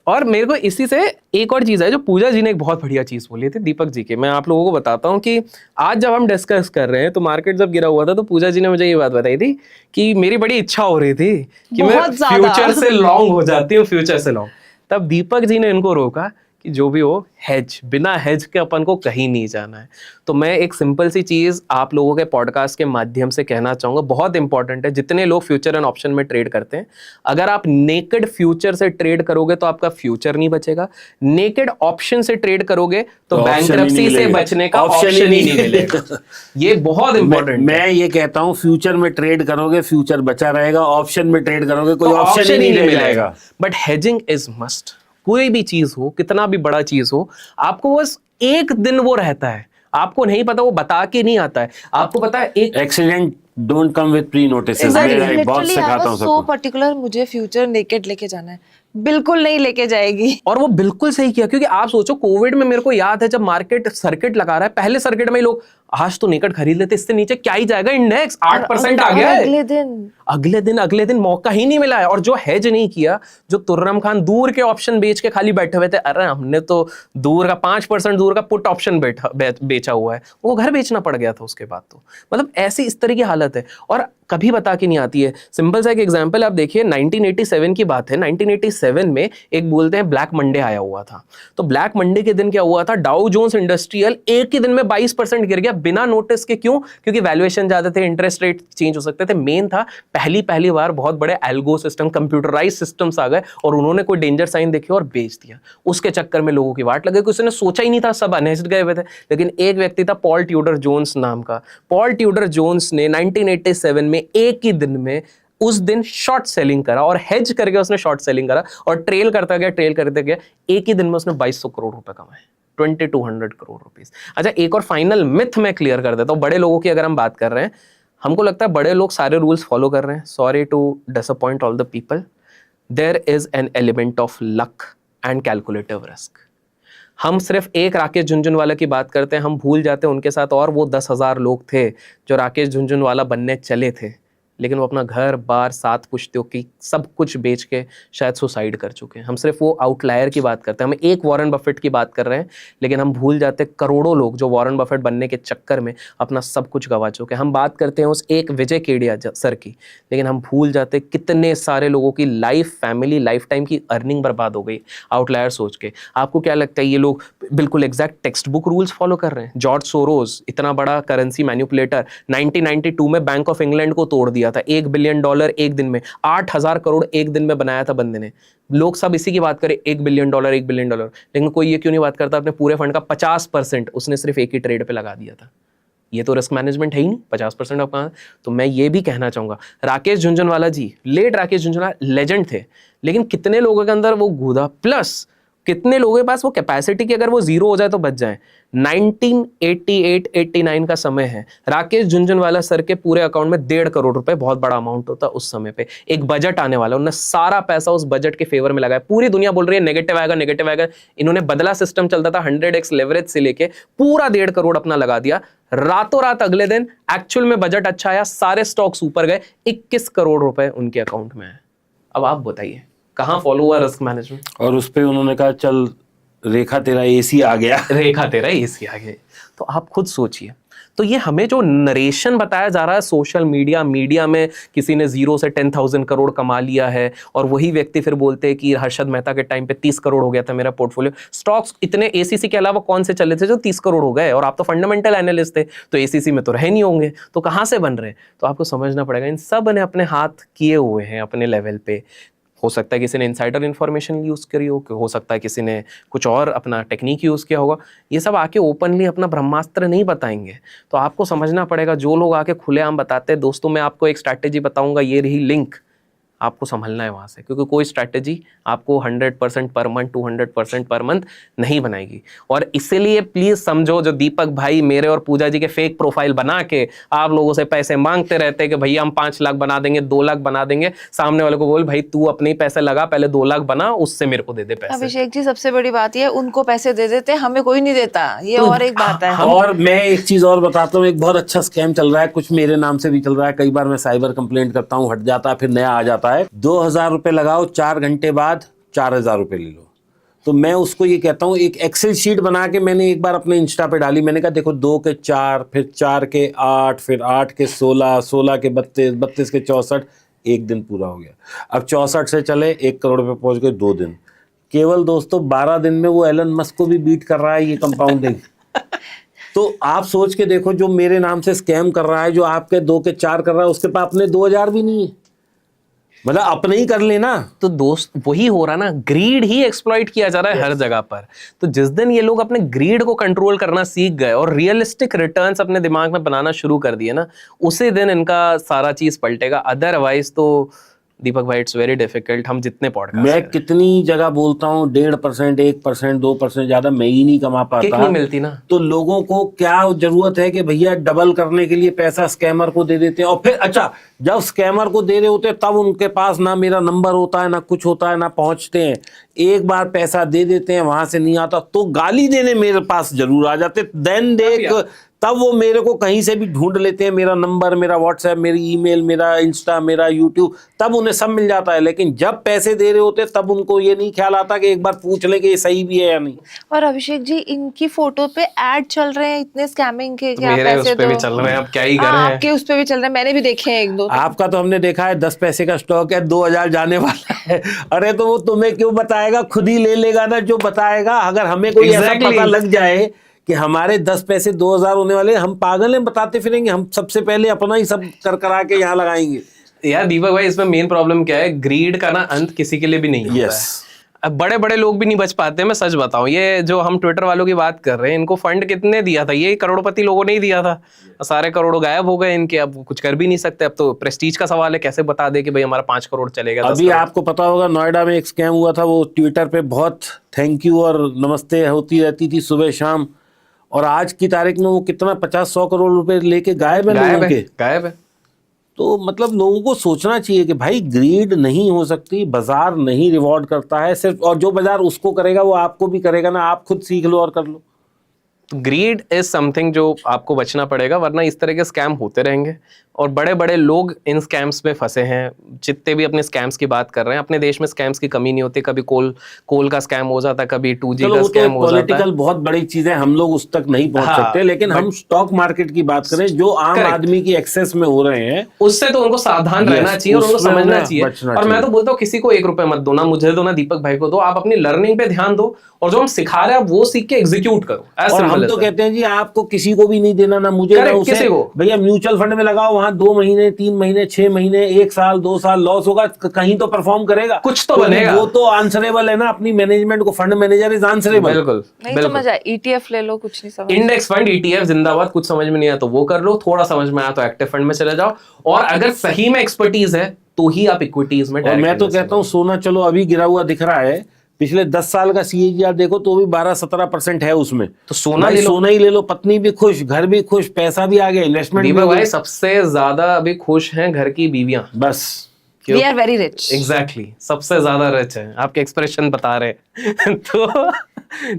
और मेरे को इसी से एक और चीज है जो पूजा जी ने एक बहुत बढ़िया चीज बोली थी दीपक जी के, मैं आप लोगों को बताता हूँ कि आज जब हम डिस्कस कर रहे हैं तो मार्केट जब गिरा हुआ था तो पूजा जी ने मुझे ये बात बताई थी कि मेरी बड़ी इच्छा हो रही थी कि मैं फ्यूचर से लॉन्ग हो जाती हूँ, फ्यूचर से लॉन्ग। तब दीपक जी ने इनको रोका कि जो भी हो, हेज, बिना हेज के अपन को कहीं नहीं जाना है। तो मैं एक सिंपल सी चीज आप लोगों के पॉडकास्ट के माध्यम से कहना चाहूंगा, बहुत इंपॉर्टेंट है। जितने लोग फ्यूचर एंड ऑप्शन में ट्रेड करते हैं, अगर आप नेकेड फ्यूचर से ट्रेड करोगे तो आपका फ्यूचर नहीं बचेगा, नेकेड ऑप्शन से ट्रेड करोगे तो बैंकरप्सी से बचने का ऑप्शन ही नहीं मिलेगा। ये बहुत इंपॉर्टेंट। मैं ये कहता हूं फ्यूचर में ट्रेड करोगे फ्यूचर बचा रहेगा, ऑप्शन में ट्रेड करोगे कोई ऑप्शन ही नहीं मिलेगा। But hedging is must. कोई भी चीज हो, कितना भी बड़ा चीज हो, आपको बस एक दिन वो रहता है, आपको नहीं पता, वो बता के नहीं आता है, आपको पता है एक accident don't come with pre notices. मैं बहुत सिखाता हूं सबको। सो पर्टिकुलर, मुझे फ्यूचर नेकेड लेके जाना है, बिल्कुल नहीं लेके जाएगी। और वो बिल्कुल सही किया, क्योंकि आप सोचो कोविड में मेरे को याद है जब मार्केट सर्किट लगा रहा है, पहले सर्किट में ही लोग आज तो नेकेड खरीद लेते, इससे नीचे क्या ही जाएगा, इंडेक्स 8% आ गया है। अगले दिन मौका ही नहीं मिला है। और जो हेज नहीं किया, जो तुर्रम खान दूर के ऑप्शन बेच के खाली बैठे हुए थे, अरे हमने तो दूर का 5% दूर का पुट ऑप्शन बेचा हुआ है, वो घर बेचना पड़ गया था उसके बाद। तो मतलब ऐसी इस तरह की हालत है और कभी बता के नहीं आती है। सिंपल सा एक एग्जांपल आप देखिए, 1987 की बात है। 1987 में एक बोलते हैं ब्लैक मंडे आया हुआ था। तो ब्लैक मंडे के दिन क्या हुआ था, डाउ जोन्स इंडस्ट्रियल एक ही दिन में 22% गिर गया, बिना नोटिस के। क्यों? क्योंकि वैल्यूएशन ज्यादा थे, इंटरेस्ट रेट चेंज हो सकते थे। मेन था पहली बार बहुत बड़े एल्गो सिस्टम, कंप्यूटराइज सिस्टम्स आ गए और उन्होंने कोई डेंजर साइन देखे और बेच दिया। उसके चक्कर में लोगों की वाट लगे, किसी ने सोचा ही नहीं था, सब अनहेज्ड गए हुए थे। लेकिन एक व्यक्ति था पॉल ट्यूडर जोन्स नाम का। पॉल ट्यूडर जोन्स ने 1987 में एक ही दिन में उस दिन शॉर्ट सेलिंग करा और हेज करके उसने शॉर्ट सेलिंग करा और ट्रेल करता गया। एक ही दिन में उसने 2200 करोड़ रुपए कमाए, 2200 करोड़ रुपीस। अच्छा, एक और फाइनल मिथ मैं क्लियर कर देता हूं। बड़े लोगों की अगर हम बात कर रहे हैं, हमको लगता है बड़े लोग सारे रूल्स फॉलो कर रहे हैं। Sorry to disappoint all the people, there is an element of luck and calculative risk. हम सिर्फ एक राकेश झुनझुनवाला की बात करते हैं, हम भूल जाते हैं उनके साथ और वो 10,000 लोग थे जो राकेश झुनझुनवाला बनने चले थे, लेकिन वो अपना घर बार 7 पुश्तों की सब कुछ बेच के शायद सुसाइड कर चुके हैं। हम सिर्फ वो आउटलायर की बात करते हैं, हम एक वॉरेन बफेट की बात कर रहे हैं, लेकिन हम भूल जाते हैं करोड़ों लोग जो वॉरेन बफेट बनने के चक्कर में अपना सब कुछ गंवा चुके हैं। हम बात करते हैं उस एक विजय केडिया सर की, लेकिन हम भूल जाते हैं कितने सारे लोगों की लाइफ, फैमिली, लाइफ टाइम की अर्निंग बर्बाद हो गई आउटलायर सोच के। आपको क्या लगता है ये लोग बिल्कुल exact text book rules follow कर रहे हैं? जॉर्ज सोरोस, इतना बड़ा करेंसी मैन्युपुलेटर, 1992 में बैंक ऑफ इंग्लैंड को तोड़ दिया था। $1 बिलियन एक दिन में, 8,000 करोड़ एक दिन में बनाया था बंदे ने। लोग सब इसी की बात करें, $1 बिलियन, लेकिन कोई ये क्यों नहीं बात करता अपने पूरे फंड का 50% उसने सिर्फ एक ही ट्रेड पे लगा दिया था। ये तो रिस्क मैनेजमेंट है ही नहीं। 50% आपका। तो मैं ये भी कहना चाहूंगा, राकेश झुनझुनवाला जी, लेट राकेश झुनझुनवाला लेजेंड थे, लेकिन कितने लोगों के अंदर वो गूदा, प्लस कितने लोगों के पास वो कैपेसिटी की अगर वो जीरो हो जाए तो बच जाए। 1988-89 का समय है, राकेश झुनझुनवाला सर के पूरे अकाउंट में 1.5 करोड़ रुपए, बहुत बड़ा अमाउंट होता उस समय पे। एक बजट आने वाला, उन्होंने सारा पैसा उस बजट के फेवर में लगाया। पूरी दुनिया बोल रही है नेगेटिव आएगा, इन्होंने बदला सिस्टम चलता था 100x लेवरेज से लेके पूरा 1.5 करोड़ अपना लगा दिया। रातों रात अगले दिन एक्चुअल में बजट अच्छा आया, सारे स्टॉक्स ऊपर गए, 21 करोड़ रुपए उनके अकाउंट में है। अब आप बताइए कहां फॉलो हुआ रिस्क मैनेजमेंट? और उस पे उन्होंने कहा चल रेखा तेरा एसी आ गया। रेखा तेरा एसी आ गया। तो आप खुद सोचिए, तो ये हमें जो नरेशन बताया जा रहा है सोशल मीडिया में, किसी ने 0 से 10,000 करोड़ कमा लिया है और वही व्यक्ति फिर बोलते हैं कि हर्षद मेहता के टाइम पे 30 करोड़ हो गया था मेरा पोर्टफोलियो। स्टॉक्स इतने एसीसी के अलावा कौन से चले थे जो 30 करोड़ हो गए? और आप तो फंडामेंटल एनालिस्ट थे, तो एसीसी में तो रहे नहीं होंगे, तो कहां से बन रहे? तो आपको समझना पड़ेगा, इन सब ने अपने हाथ किए हुए हैं अपने लेवल पे। हो सकता है किसी ने इनसाइडर इन्फॉर्मेशन यूज़ करी हो सकता है किसी ने कुछ और अपना टेक्निक यूज़ किया होगा। ये सब आके ओपनली अपना ब्रह्मास्त्र नहीं बताएंगे। तो आपको समझना पड़ेगा, जो लोग आके खुलेआम बताते हैं, दोस्तों मैं आपको एक स्ट्रैटेजी बताऊंगा, ये रही लिंक, आपको संभलना है वहाँ से, क्योंकि कोई स्ट्रैटेजी आपको 100% पर मंथ, 200% पर मंथ नहीं बनाएगी। और इसीलिए प्लीज़ समझो, जो दीपक भाई मेरे और पूजा जी के फेक प्रोफाइल बना के आप लोगों से पैसे मांगते रहते हैं कि भैया हम 5 लाख बना देंगे, 2 लाख बना देंगे, सामने वाले को बोल भाई तू अपने ही पैसे लगा, पहले 2 लाख बना, उससे मेरे को दे दे पैसे। अभिषेक जी, सबसे बड़ी बात ये, उनको पैसे दे देते, हमें कोई नहीं देता, ये और एक बात है। और मैं एक चीज और बताता हूँ, एक बहुत अच्छा स्कैम चल रहा है, कुछ मेरे नाम से भी चल रहा है। कई बार मैं साइबर कंप्लेंट करता हूँ, हट जाता है, फिर नया आ जाता है। 2,000 रुपए लगाओ, 4 घंटे बाद 4,000 रुपए ले लो। तो मैं उसको ये कहता हूँ, एक एक्सेल शीट बना के मैंने एक बार अपने इंस्टा पे डाली। मैंने कहा देखो 2 के 4, फिर 4 के 8, फिर 8 के 16, 16 के 32, 32 के 64, एक दिन पूरा हो गया। अब 64 से चले 1 करोड़ पे पहुंच गए 2 दिन। केवल दोस्तों 12 दिन में वो एलन मस्क को भी बीट कर रहा है ये कंपाउंडिंग। तो आप सोच के देखो, जो मेरे नाम से स्कैम कर रहा है, जो आपके 2 के 4 कर रहा है, उसके पास अपने 2,000 भी नहीं है, मतलब अपने ही कर लेना। तो दोस्त वही हो रहा ना, ग्रीड ही एक्सप्लॉइट किया जा रहा है हर जगह पर। तो जिस दिन ये लोग अपने ग्रीड को कंट्रोल करना सीख गए और रियलिस्टिक रिटर्न्स अपने दिमाग में बनाना शुरू कर दिए ना, उसी दिन इनका सारा चीज पलटेगा। अदरवाइज तो दीपक भाई इट्स वेरी डिफिकल्ट। हम जितने पॉडकास्ट, मैं कितनी जगह बोलता हूँ 1.5%, 1%, 2% ज्यादा मैं ही नहीं कमा पाता, किक नहीं मिलती ना। तो लोगों को क्या जरूरत है कि भैया डबल करने के लिए पैसा स्कैमर को दे देते हैं। और फिर अच्छा, जब स्कैमर को दे रहे होते हैं तब उनके पास ना मेरा नंबर होता है, ना कुछ होता है, ना पहुंचते हैं। एक बार पैसा दे देते हैं, वहां से नहीं आता तो गाली देने मेरे पास जरूर आ जाते। देन देख, तब वो मेरे को कहीं से भी ढूंढ लेते हैं, मेरा नंबर, मेरा व्हाट्सएप, मेरी ईमेल, मेरा इंस्टा, मेरा यूट्यूब, तब उन्हें सब मिल जाता है। लेकिन जब पैसे दे रहे होते तब उनको ये नहीं ख्याल आता कि एक बार पूछ ले कि ये सही भी है या नहीं। और अभिषेक जी, इनकी फोटो पे ऐड चल रहे हैं इतने स्कैमिंग के कि आप मेरे पैसे उस पे दो। भी चल रहे हैं, अब क्या ही कर रहे हैं। आपके उस पे भी चल रहे हैं, मैंने भी देखे हैं 1-2। आपका तो हमने देखा है 10 पैसे का स्टॉक है, 2,000 जाने वाला है। अरे तो वो तुम्हें क्यों बताएगा, खुद ही ले लेगा ना जो बताएगा। अगर हमें कोई ऐसा पता लग जाए कि हमारे 10 पैसे 2000 होने वाले, हम पागल हैं, बताते फिरेंगे, हम सबसे पहले अपना ही सब कर करा के यहाँ लगाएंगे। यार दीपक भाई, इसमें मेन प्रॉब्लम क्या है, ग्रीड का ना अंत किसी के लिए भी नहीं होता Yes. है। अब बड़े बड़े लोग भी नहीं बच पाते। मैं सच बताऊं, ये जो हम ट्विटर वालों की बात कर रहे हैं, इनको फंड कितने दिया था? ये करोड़पति लोगों ने ही दिया था। सारे करोड़ों गायब हो गए इनके, अब कुछ कर भी नहीं सकते। अब तो प्रेस्टीज का सवाल है, कैसे बता दे कि भाई हमारा 5 करोड़ चलेगा, 10 अभी करोड़। आपको पता होगा नोएडा में एक स्कैम हुआ था, वो ट्विटर पे बहुत थैंक यू और नमस्ते होती रहती थी सुबह शाम, और आज की तारीख में वो कितना 50-100 करोड़ रुपए लेके गायब है लोगों के। गायब है। तो मतलब लोगों को सोचना चाहिए कि भाई ग्रीड नहीं हो सकती, बाजार नहीं रिवॉर्ड करता है सिर्फ, और जो बाजार उसको करेगा वो आपको भी करेगा ना, आप खुद सीख लो और कर लो। ग्रीड इज समथिंग जो आपको बचना पड़ेगा, वरना इस तरह के स्कैम होते रहेंगे और बड़े बड़े लोग इन स्कैम्स में फंसे हैं। जितने भी अपने स्कैम्स की बात कर रहे हैं, अपने देश में स्कैम्स की कमी नहीं होती। कभी कोल का स्कैम हो जाता है, कभी 2G चलो का वो तो स्कैम हो जाता है। पॉलिटिकल बहुत बड़ी चीज है, हम लोग उस तक नहीं पहुंच हाँ, सकते, लेकिन हम स्टॉक मार्केट की बात करें जो आम Correct. आदमी की एक्सेस में हो रहे हैं, उससे तो उनको सावधान Yes, रहना चाहिए और उनको उसमें समझना उन्हें चाहिए। बचना और मैं चाहिए। तो बोलता हूँ किसी को 1 रुपए मत दो, ना मुझे दो ना दीपक भाई को दो। आप अपनी लर्निंग पे ध्यान दो और जो हम सिखा रहे हैं वो सीख के एग्जीक्यूट करो। As और simple हम as तो that. कहते हैं जी आपको किसी को भी नहीं देना, ना मुझे ना Correct, उसे, किसी को। भैया म्यूचुअल फंड में लगाओ, वहां 2 महीने 3 महीने 6 महीने 1 साल 2 साल लॉस होगा, कहीं तो परफॉर्म करेगा, कुछ तो क्योंकि बनेगा। वो तो आंसरेबल है ना, अपनी मैनेजमेंट को, फंड मैनेजर इज आंसरेबल। बिल्कुल नहीं बिल्कुल। समझ आया, ETF ले लो, कुछ नहीं समझ। इंडेक्स फंड, ETF जिंदाबाद। कुछ समझ में नहीं आया तो वो कर लो, थोड़ा समझ में आया तो एक्टिव फंड में चले जाओ, और अगर सही में एक्सपर्टीज है तो ही आप इक्विटीज में और direct मैं तो invest कहता हूँ करो। सोना चलो अभी गिरा हुआ दिख रहा है, पिछले 10 साल का CAGR देखो तो भी 12-17% है उसमें, तो सोना भाई ले लो। सोना ही ले लो, पत्नी भी खुश, घर भी खुश, पैसा भी आ गया, इन्वेस्टमेंट भी दीपक हो भाई, गई। सबसे ज्यादा अभी खुश हैं घर की बीवियां। बस we are very rich. Exactly, सबसे ज्यादा रिच है, आपके एक्सप्रेशन बता रहे हैं।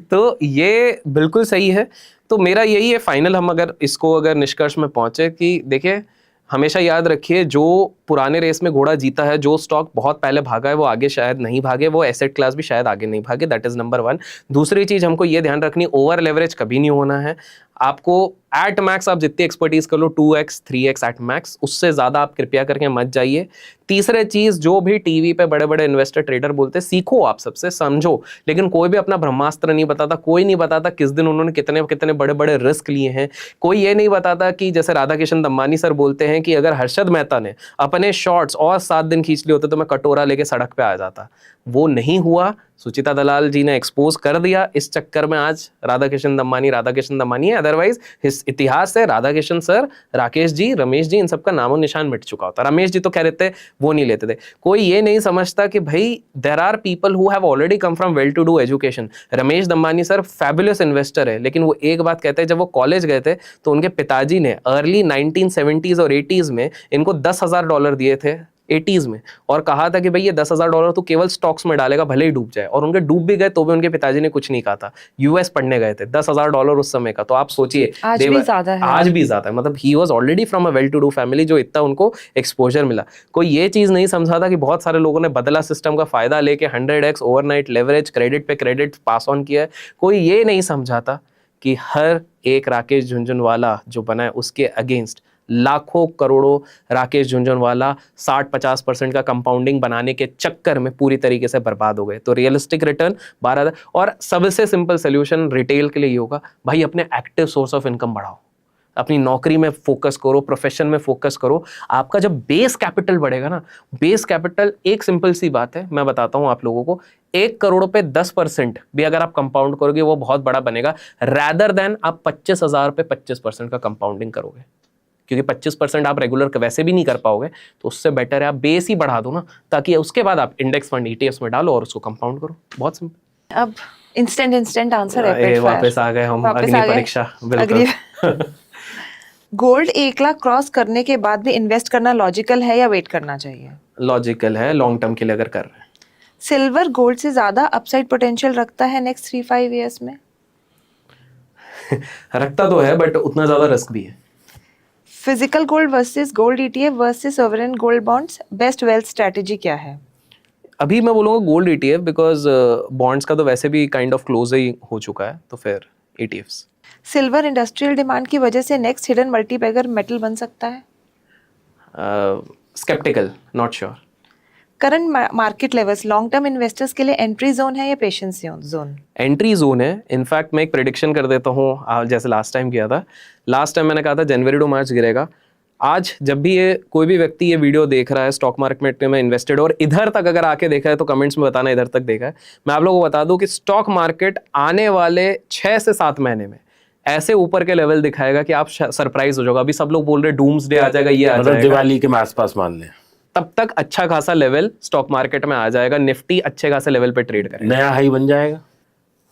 तो ये बिल्कुल सही है। तो मेरा यही है फाइनल, हम अगर इसको अगर निष्कर्ष में पहुंचे कि देखिए, हमेशा याद रखिए, जो पुराने रेस में घोड़ा जीता है, जो स्टॉक बहुत पहले भागा है वो आगे शायद नहीं भागे, वो एसेट क्लास भी शायद आगे नहीं भागे। That is number 1। दूसरी चीज हमको ये ध्यान रखनी, ओवर लेवरेज कभी नहीं होना है। आपको एट मैक्स आप जितनी एक्सपर्टीज कर लो 2x 3x एट मैक्स, उससे ज्यादा आप कृपया करके मत जाइए। तीसरे चीज, जो भी टीवी पे बड़े बड़े इन्वेस्टर ट्रेडर बोलते हैं, सीखो, आप सबसे समझो, लेकिन कोई भी अपना ब्रह्मास्त्र नहीं बताता। कोई नहीं बताता किस दिन उन्होंने कितने कितने बड़े बड़े रिस्क लिए हैं। कोई ये नहीं बताता कि जैसे राधाकिशन दम्मानी सर बोलते हैं कि अगर हर्षद मेहता ने अपने शॉर्ट्स और 7 दिन खींच लिए होते तो मैं कटोरा लेके सड़क पे आ जाता। वो नहीं हुआ, सुचिता दलाल जी ने एक्सपोज कर दिया। इस चक्कर में आज राधाकिशन दम्मानी है। अदरवाइज इस इतिहास से राधाकिशन सर, राकेश जी, रमेश जी, इन सबका नामो निशान मिट चुका होता। रमेश जी तो कह रहे थे वो नहीं लेते थे। कोई ये नहीं समझता कि भाई there are people who have already come from well to do education. Ramesh Damani sir fabulous investor है, लेकिन वो एक बात कहते हैं, जब वो कॉलेज गए थे तो उनके पिताजी ने अर्ली 1970s और 80s में इनको $10,000 दिए थे, 80s में, और कहा था कि भाई ये $10,000 तो केवल स्टॉक्स में डालेगा, भले ही डूब जाए। और उनके डूब भी गए तो भी उनके पिताजी ने कुछ नहीं कहा था। US पढ़ने गए थे, $10,000 उस समय का। तो आप सोचिए, आज भी ज्यादा है। आज भी ज्यादा है। मतलब he was already from a well to do family, जो इतना उनको एक्सपोजर मिला। कोई ये चीज नहीं समझा था कि बहुत सारे लोगों ने बदला सिस्टम का फायदा लेके 100x ओवरनाइट लेवरेज, क्रेडिट पे क्रेडिट पास ऑन किया है। कोई ये नहीं समझा था कि हर एक राकेश झुनझुनवाला जो बना है उसके अगेंस्ट लाखों करोड़ों राकेश झुनझुनवाला 60-50% का कंपाउंडिंग बनाने के चक्कर में पूरी तरीके से बर्बाद हो गए। तो रियलिस्टिक रिटर्न 12, और सबसे सिंपल सोल्यूशन रिटेल के लिए ये होगा, भाई अपने एक्टिव सोर्स ऑफ इनकम बढ़ाओ, अपनी नौकरी में फोकस करो, प्रोफेशन में फोकस करो। आपका जब बेस कैपिटल बढ़ेगा ना, बेस कैपिटल, एक सिंपल सी बात है, मैं बताता हूं आप लोगों को, 1 करोड़ पे 10% भी अगर आप कंपाउंड करोगे वो बहुत बड़ा बनेगा, रैदर देन आप 25,000 पे 25% का कंपाउंडिंग करोगे। क्योंकि 25% आप रेगुलर वैसे भी नहीं कर पाओगे, तो उससे बेटर है आप बेस ही बढ़ा दो ना, ताकि उसके बाद आप इंडेक्स फंड ETFs में डालो और उसको कंपाउंड करो। बहुत सिंपल। अब इंस्टेंट आंसर है। वापस आ गए हम अग्नि परीक्षा। बिल्कुल। गोल्ड 1 लाख क्रॉस करने के बाद भी इन्वेस्ट करना लॉजिकल है या वेट करना चाहिए? लॉजिकल है, लॉन्ग टर्म के लिए अगर कर रहे हैं। सिल्वर गोल्ड से ज्यादा अपसाइड पोटेंशियल रखता है नेक्स्ट 3-5 ईयर्स में? रखता तो है, बट उतना ज्यादा रिस्क भी है। Physical gold versus gold ETF versus sovereign gold bonds, best wealth strategy क्या है? अभी मैं बोलूँगा गोल्ड ETF, बिकॉज बॉन्ड्स का तो वैसे भी काइंड ऑफ क्लोज ही हो चुका है, तो फिर ETFs। सिल्वर इंडस्ट्रियल डिमांड की वजह से नेक्स्ट हिडन मल्टीबैगर मेटल बन सकता है? Sceptical, not sure. Current market levels long term investors के लिए एंट्री जोन है या पेशेंस जोन? एंट्री जोन है। इनफैक्ट मैं एक प्रेडिक्शन कर देता हूँ, जैसे लास्ट टाइम किया था। लास्ट टाइम मैंने कहा था जनवरी टू मार्च गिरेगा। आज जब भी ये कोई भी व्यक्ति ये वीडियो देख रहा है, स्टॉक मार्केट में इन्वेस्टेड और इधर तक अगर आके देखा है तो कमेंट्स में बताना इधर तक देखा है। मैं आप लोगों को बता दूं कि स्टॉक मार्केट आने वाले 6 से 7 महीने में ऐसे ऊपर के लेवल दिखाएगा कि आप सरप्राइज हो जाओगे। अभी सब लोग बोल रहे डूम्सडे आ जाएगा, ये आ मतलब जाएगा, दिवाली के आसपास मान लें, तब तक अच्छा खासा लेवल स्टॉक मार्केट में आ जाएगा। निफ्टी अच्छे खासे लेवल पे ट्रेड करेगा, नया हाई बन जाएगा,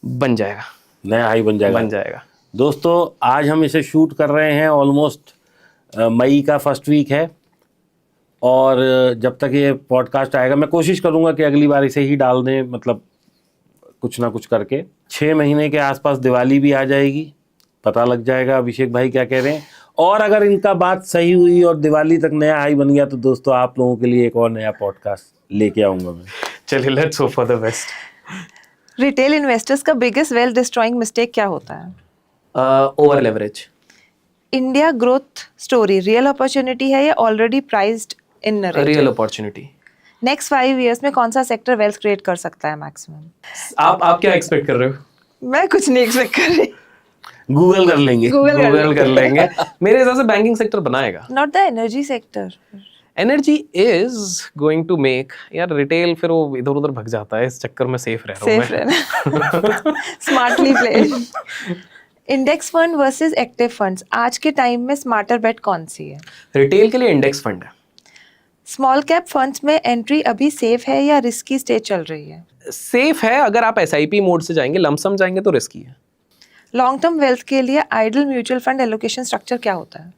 बन जाएगा, नया हाई बन जाएगा, बन जाएगा। दोस्तों आज हम इसे शूट कर रहे हैं, ऑलमोस्ट मई का फर्स्ट वीक है, और जब तक ये पॉडकास्ट आएगा मैं कोशिश करूंगा कि अगली बार इसे ही डाल दें, मतलब कुछ ना कुछ करके। 6 महीने के आसपास दिवाली भी आ जाएगी, पता लग जाएगा अभिषेक भाई क्या कह रहे हैं। और अगर इनका बात सही हुई और दिवाली तक नया हाई बन गया तो दोस्तों आप लोगों के लिए एक और नया पॉडकास्ट लेके आऊंगा मैं। चलिए, let's hope for the best. Retail investors का बिगेस्ट वेल्थ डिस्ट्रॉइंग मिस्टेक क्या होता है? Over leverage. India growth story real opportunity है या already priced in real opportunity. Next 5 years में कौन सा सेक्टर वेल्थ क्रिएट कर सकता है मैक्सिमम? आप क्या एक्सपेक्ट कर रहे हो? मैं कुछ नहीं एक्सपेक्ट कर रही। गूगल कर लेंगे, गूगल कर लेंगे। मेरे हिसाब से बैंकिंग सेक्टर बनाएगा। Not the energy sector. Energy is going to make, यार रिटेल फिर वो इधर उधर भग जाता है, इस चक्कर में सेफ रह रहा हूँ मैं। Smartly play. Index fund versus active funds, आज के टाइम में स्मार्टर बेट कौन सी है? रिटेल के लिए इंडेक्स फंड है। स्मॉल कैप फंड्स में एंट्री अभी सेफ है या रिस्की स्टेज चल रही है? सेफ है, अगर आप एसआईपी मोड से जाएंगे, लमसम जाएंगे तो रिस्की है। लॉन्ग टर्म वेल्थ के लिए ideal mutual fund allocation structure क्या होता है?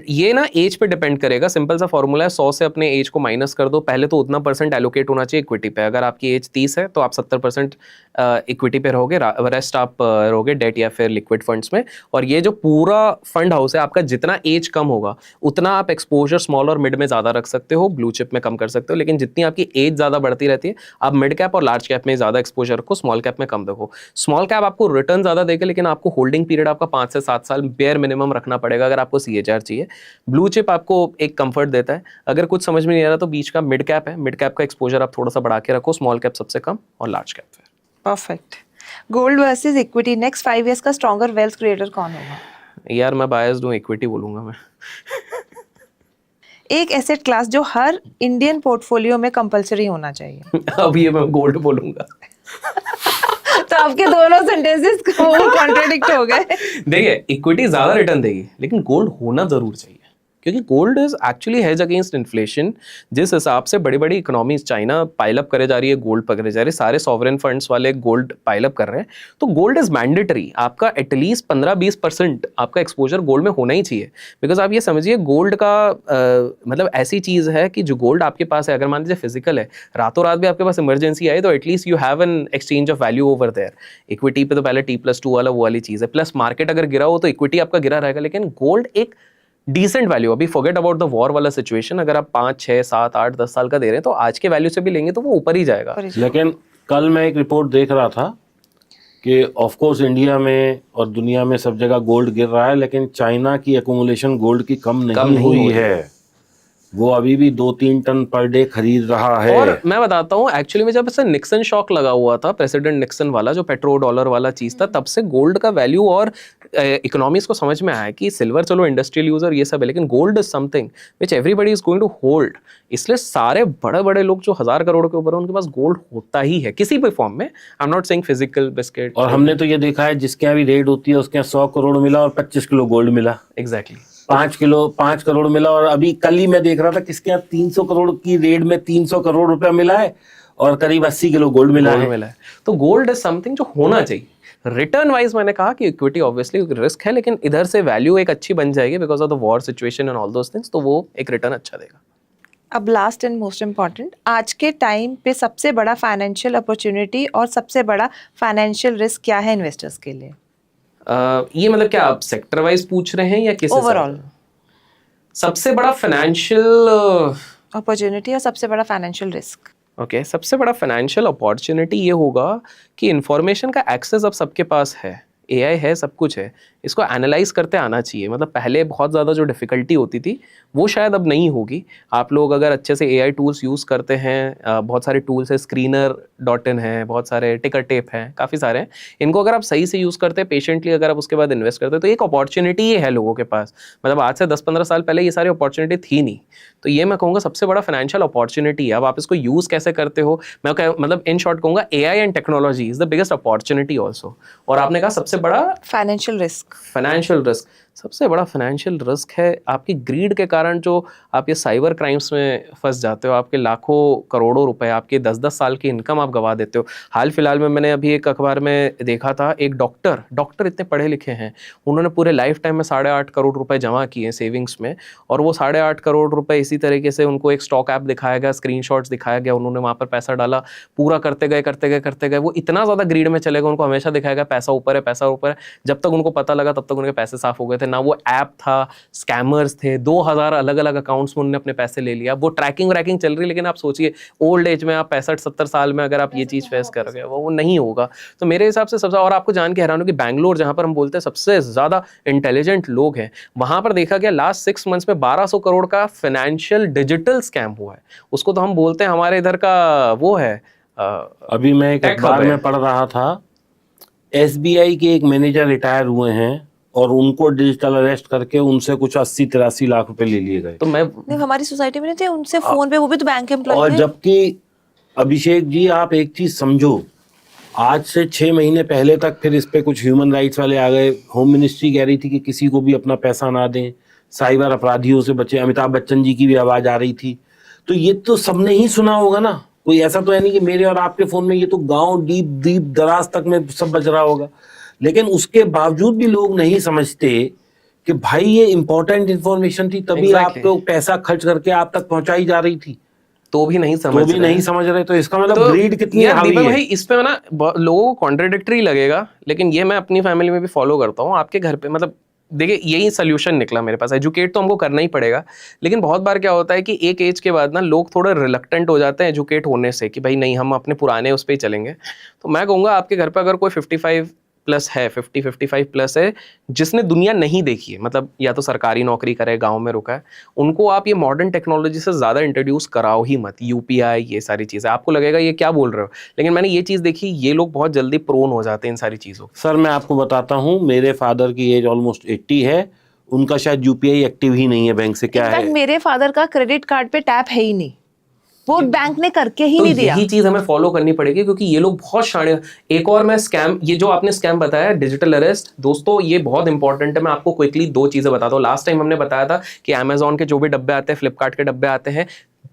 ये ना एज पे डिपेंड करेगा। सिंपल सा फॉर्मूला है, 100 से अपने एज को माइनस कर दो, पहले तो उतना % एलोकेट होना चाहिए इक्विटी पे। अगर आपकी एज 30 है तो आप 70% इक्विटी पे रहोगे, रेस्ट आप रहोगे डेट या फिर लिक्विड फंड्स में। और ये जो पूरा फंड हाउस है, आपका जितना एज कम होगा उतना आप एक्सपोजर स्मॉल और मिड में ज़्यादा रख सकते हो, ब्लू चिप में कम कर सकते हो। लेकिन जितनी आपकी एज ज़्यादा बढ़ती रहती है, आप मिड कैप और लार्ज कैप में ज़्यादा एक्सपोजर रखो, स्मॉल कैप में कम रखो। स्मॉल कैप आपको रिटर्न ज़्यादा देगा, लेकिन आपको होल्डिंग पीरियड आपका 5 से 7 साल बेयर मिनिमम रखना पड़ेगा अगर आपको CHR चाहिए। ब्लू चिप आपको एक कंफर्ट देता है। अगर कुछ समझ में नहीं आ रहा तो बीच का मिड कैप है, मिड कैप का एक्सपोजर आप थोड़ा सा बढ़ा के रखो, स्मॉल कैप सबसे कम और लार्ज कैप फिर। Perfect. Gold versus equity, next 5 years का स्ट्रॉन्गर वेल्थ क्रिएटर कौन होगा? यार मैं बायस्ड हूँ, इक्विटी बोलूंगा मैं। एक एसेट क्लास जो हर इंडियन पोर्टफोलियो में कंपलसरी होना चाहिए। अब ये मैं गोल्ड बोलूंगा। तो आपके दोनों सेंटेंसेस कॉन्ट्रडिक्ट हो गए। देखिए, इक्विटी ज्यादा रिटर्न देगी, लेकिन गोल्ड होना जरूर चाहिए, क्योंकि gold is actually hedge against inflation. जिस हिसाब से बड़ी बड़ी इकोनॉमीज, चाइना पाइलअप करे जा रही है, गोल्ड पकड़े जा रही है, सारे सॉवरेन फंड्स वाले गोल्ड पाइलअप कर रहे हैं, तो गोल्ड इज मैंडेटरी। आपका एटलीस्ट 15-20% आपका एक्सपोजर गोल्ड में होना ही चाहिए। बिकॉज आप ये समझिए, गोल्ड का मतलब ऐसी चीज है कि जो गोल्ड आपके पास है, अगर मान लीजिए फिजिकल है, रातों रात भी आपके पास इमरजेंसी आई तो at least you have an exchange of value over there. Equity पे तो पहले T+2 वाला वो वाली चीज है, प्लस मार्केट अगर गिरा हो तो इक्विटी आपका गिरा रहेगा, लेकिन गोल्ड एक डिसेंट वैल्यू। अभी फॉरगेट अबाउट द वॉर वाला सिचुएशन, अगर आप 5, 6, 7, 8, 10 साल का दे रहे हैं तो आज के वैल्यू से भी लेंगे तो वो ऊपर ही जाएगा। लेकिन कल मैं एक रिपोर्ट देख रहा था कि ऑफ कोर्स इंडिया में और दुनिया में सब जगह गोल्ड गिर रहा है, लेकिन चाइना की एक्यूमुलेशन गोल्ड की कम नहीं हुई है। वो अभी भी 2-3 टन पर डे खरीद रहा है। और मैं बताता हूँ, एक्चुअली में जब से निक्सन शॉक लगा हुआ था, प्रेसिडेंट निक्सन वाला जो पेट्रो डॉलर वाला चीज था, तब से गोल्ड का वैल्यू और इकोनॉमीज को समझ में आया कि सिल्वर चलो इंडस्ट्रियल यूजर ये सब है, लेकिन gold is something which everybody is going to hold. इसलिए सारे बड़े बड़े लोग जो 1000 करोड़ के ऊपर है, उनके पास गोल्ड होता ही है किसी भी फॉर्म में। आई am not saying physical biscuit. और हमने तो ये देखा है, जिसके यहाँ भी रेड होती है उसके यहाँ 100 करोड़ मिला और 25 किलो गोल्ड मिला। एग्जैक्टली 5 करोड़ मिला। और अभी कल ही मैं देख रहा था किसके यहाँ 300 करोड़ की रेड में 300 करोड़ रुपया मिला है और करीब 80 किलो गोल्ड मिला है। तो गोल्ड इज समथिंग जो होना चाहिए। रिटर्न वाइज मैंने कहा कि इक्विटी ऑब्वियसली रिस्क है, लेकिन इधर से वैल्यू एक अच्छी बन जाएगी because of the war situation and all those things, तो वो एक रिटर्न अच्छा देगा। अब लास्ट एंड मोस्ट इम्पॉर्टेंट, आज के टाइम पे सबसे बड़ा फाइनेंशियल अपॉर्चुनिटी और सबसे बड़ा फाइनेंशियल रिस्क क्या है इन्वेस्टर्स के लिए? ये मतलब क्या आप सेक्टर वाइज पूछ रहे हैं या किस ओवरऑल? सबसे बड़ा फाइनेंशियल अपॉर्चुनिटी और सबसे बड़ा फाइनेंशियल रिस्क। ओके, सबसे बड़ा फाइनेंशियल अपॉर्चुनिटी ये होगा कि इंफॉर्मेशन का एक्सेस अब सबके पास है, AI है, सब कुछ है। इसको एनालाइज करते आना चाहिए। मतलब पहले बहुत ज़्यादा जो डिफ़िकल्टी होती थी वो शायद अब नहीं होगी। आप लोग अगर अच्छे से AI टूल्स यूज़ करते हैं, बहुत सारे टूल्स है, screener.in है, बहुत सारे टिकर टेप हैं, काफ़ी सारे हैं, इनको अगर आप सही से यूज़ करते हैं, पेशेंटली अगर आप उसके बाद इन्वेस्ट करते हैं, तो एक अपॉर्चुनिटी ही है लोगों के पास। मतलब आज से 10-15 साल पहले ये सारी अपॉर्चुनिटी थी नहीं। तो ये मैं कहूँगा सबसे बड़ा फाइनेंशियल अपॉर्चुनिटी है। अब आप इसको यूज़ कैसे करते हो, मतलब इन शॉर्ट कहूँगा AI and technology is the biggest opportunity also. और आपने कहा सबसे बड़ा फाइनेंशियल रिस्क सबसे बड़ा फाइनेंशियल रिस्क है आपकी ग्रीड के कारण जो आप ये साइबर क्राइम्स में फंस जाते हो। आपके लाखों करोड़ों रुपए, आपके 10-10 साल की इनकम आप गवा देते हो। हाल फिलहाल में मैंने अभी एक अखबार में देखा था, एक डॉक्टर इतने पढ़े लिखे हैं, उन्होंने पूरे लाइफ टाइम में 8.5 करोड़ रुपए जमा किए सेविंग्स में, और वो 8.5 करोड़ रुपए इसी तरीके से उनको एक स्टॉक ऐप दिखाया गया, स्क्रीनशॉट्स दिखाया गया, उन्होंने वहाँ पर पैसा डाला, पूरा करते गए। वो इतना ज़्यादा ग्रीड में चले गए, उनको हमेशा दिखाया गया पैसा ऊपर है। जब तक उनको पता लगा तब तक उनके पैसे साफ हो गए थे। ना वो ऐप था, स्कैमर्स थे, 2000 अलग अलग अकाउंट्स में उन्होंने अपने पैसे ले लिया। वो ट्रैकिंग चल रही है, लेकिन आप सोचिए ओल्ड एज में आप 65-70 साल में अगर आप ये चीज़ फेस कर रहे हो, वो नहीं होगा। तो मेरे हिसाब से सबसे, और आपको जान के हैरान हो कि बैंगलोर, जहाँ पर हम बोलते हैं सबसे ज़्यादा इंटेलिजेंट लोग हैं, वहाँ पर देखा गया लास्ट 6 मंथ्स में 1200 करोड़ का फाइनेंशियल डिजिटल स्कैम हुआ है। उसको तो हम बोलते हैं हमारे इधर का वो है। अभी मैं एक अखबार में पढ़ रहा था, SBI के एक मैनेजर रिटायर हुए हैं और उनको डिजिटल अरेस्ट करके उनसे कुछ 80-83 लाख रुपए ले लिए गए। तो मैं हमारी सोसाइटी में नहीं थे, उनसे फोन पे, वो भी तो बैंक एम्प्लॉय थे। और जबकि अभिषेक जी, आप एक चीज समझो, आज से 6 महीने पहले तक फिर इस पे कुछ ह्यूमन राइट्स वाले आ गए। होम मिनिस्ट्री कह रही थी कि किसी को भी अपना पैसा ना दें, साइबर अपराधियों से बचे। अमिताभ बच्चन जी की भी आवाज आ रही थी। तो ये तो सबने ही सुना होगा ना, कोई ऐसा तो है नहीं कि मेरे और आपके फोन में, ये तो गांव डीप दराज तक में सब बज रहा होगा। लेकिन उसके बावजूद भी लोग नहीं समझते कि भाई ये इंपॉर्टेंट इंफॉर्मेशन थी, तभी आपको पैसा खर्च करके आप तक पहुंचाई जा रही थी, तो भी नहीं समझ रहे। तो इसका मतलब ग्रीड कितनी हावी है। भाई इस पे ना लोगों को कॉन्ट्राडिक्टरी लगेगा, लेकिन ये मैं अपनी फैमिली में भी फॉलो करता हूँ। आपके घर पे, मतलब देखिए, यही सोल्यूशन निकला मेरे पास। एजुकेट तो हमको करना ही पड़ेगा, लेकिन बहुत बार क्या होता है कि एक एज के बाद ना लोग थोड़े रिलक्टेंट हो जाते हैं एजुकेट होने से, कि भाई नहीं, हम अपने पुराने उस पर ही चलेंगे। तो मैं कहूँगा आपके घर पे अगर कोई 55 प्लस है, 50-55 प्लस है, जिसने दुनिया नहीं देखी है, मतलब या तो सरकारी नौकरी करे, गांव में रुका है, उनको आप ये मॉडर्न टेक्नोलॉजी से ज़्यादा इंट्रोड्यूस कराओ ही मत। UPI, ये सारी चीज़ें आपको लगेगा ये क्या बोल रहे हो, लेकिन मैंने ये चीज़ देखी, ये लोग बहुत जल्दी प्रोन हो जाते हैं इन सारी चीज़ों। सर मैं आपको बताता हूँ, मेरे फादर की एज ऑलमोस्ट 80 है, उनका शायद UPI एक्टिव ही नहीं है बैंक से। क्या है, मेरे फादर का क्रेडिट कार्ड पे टैप है ही नहीं, वो बैंक ने करके ही नहीं दिया। यही चीज हमें फॉलो करनी पड़ेगी, क्योंकि ये लोग बहुत शाणे। एक और मैं स्कैम, ये जो आपने स्कैम बताया डिजिटल अरेस्ट, दोस्तों ये बहुत इंपॉर्टेंट है। मैं आपको क्विकली 2 चीजें बताता हूँ। लास्ट टाइम हमने बताया था कि Amazon के जो भी डब्बे आते हैं, फ्लिपकार्ट के डब्बे आते हैं,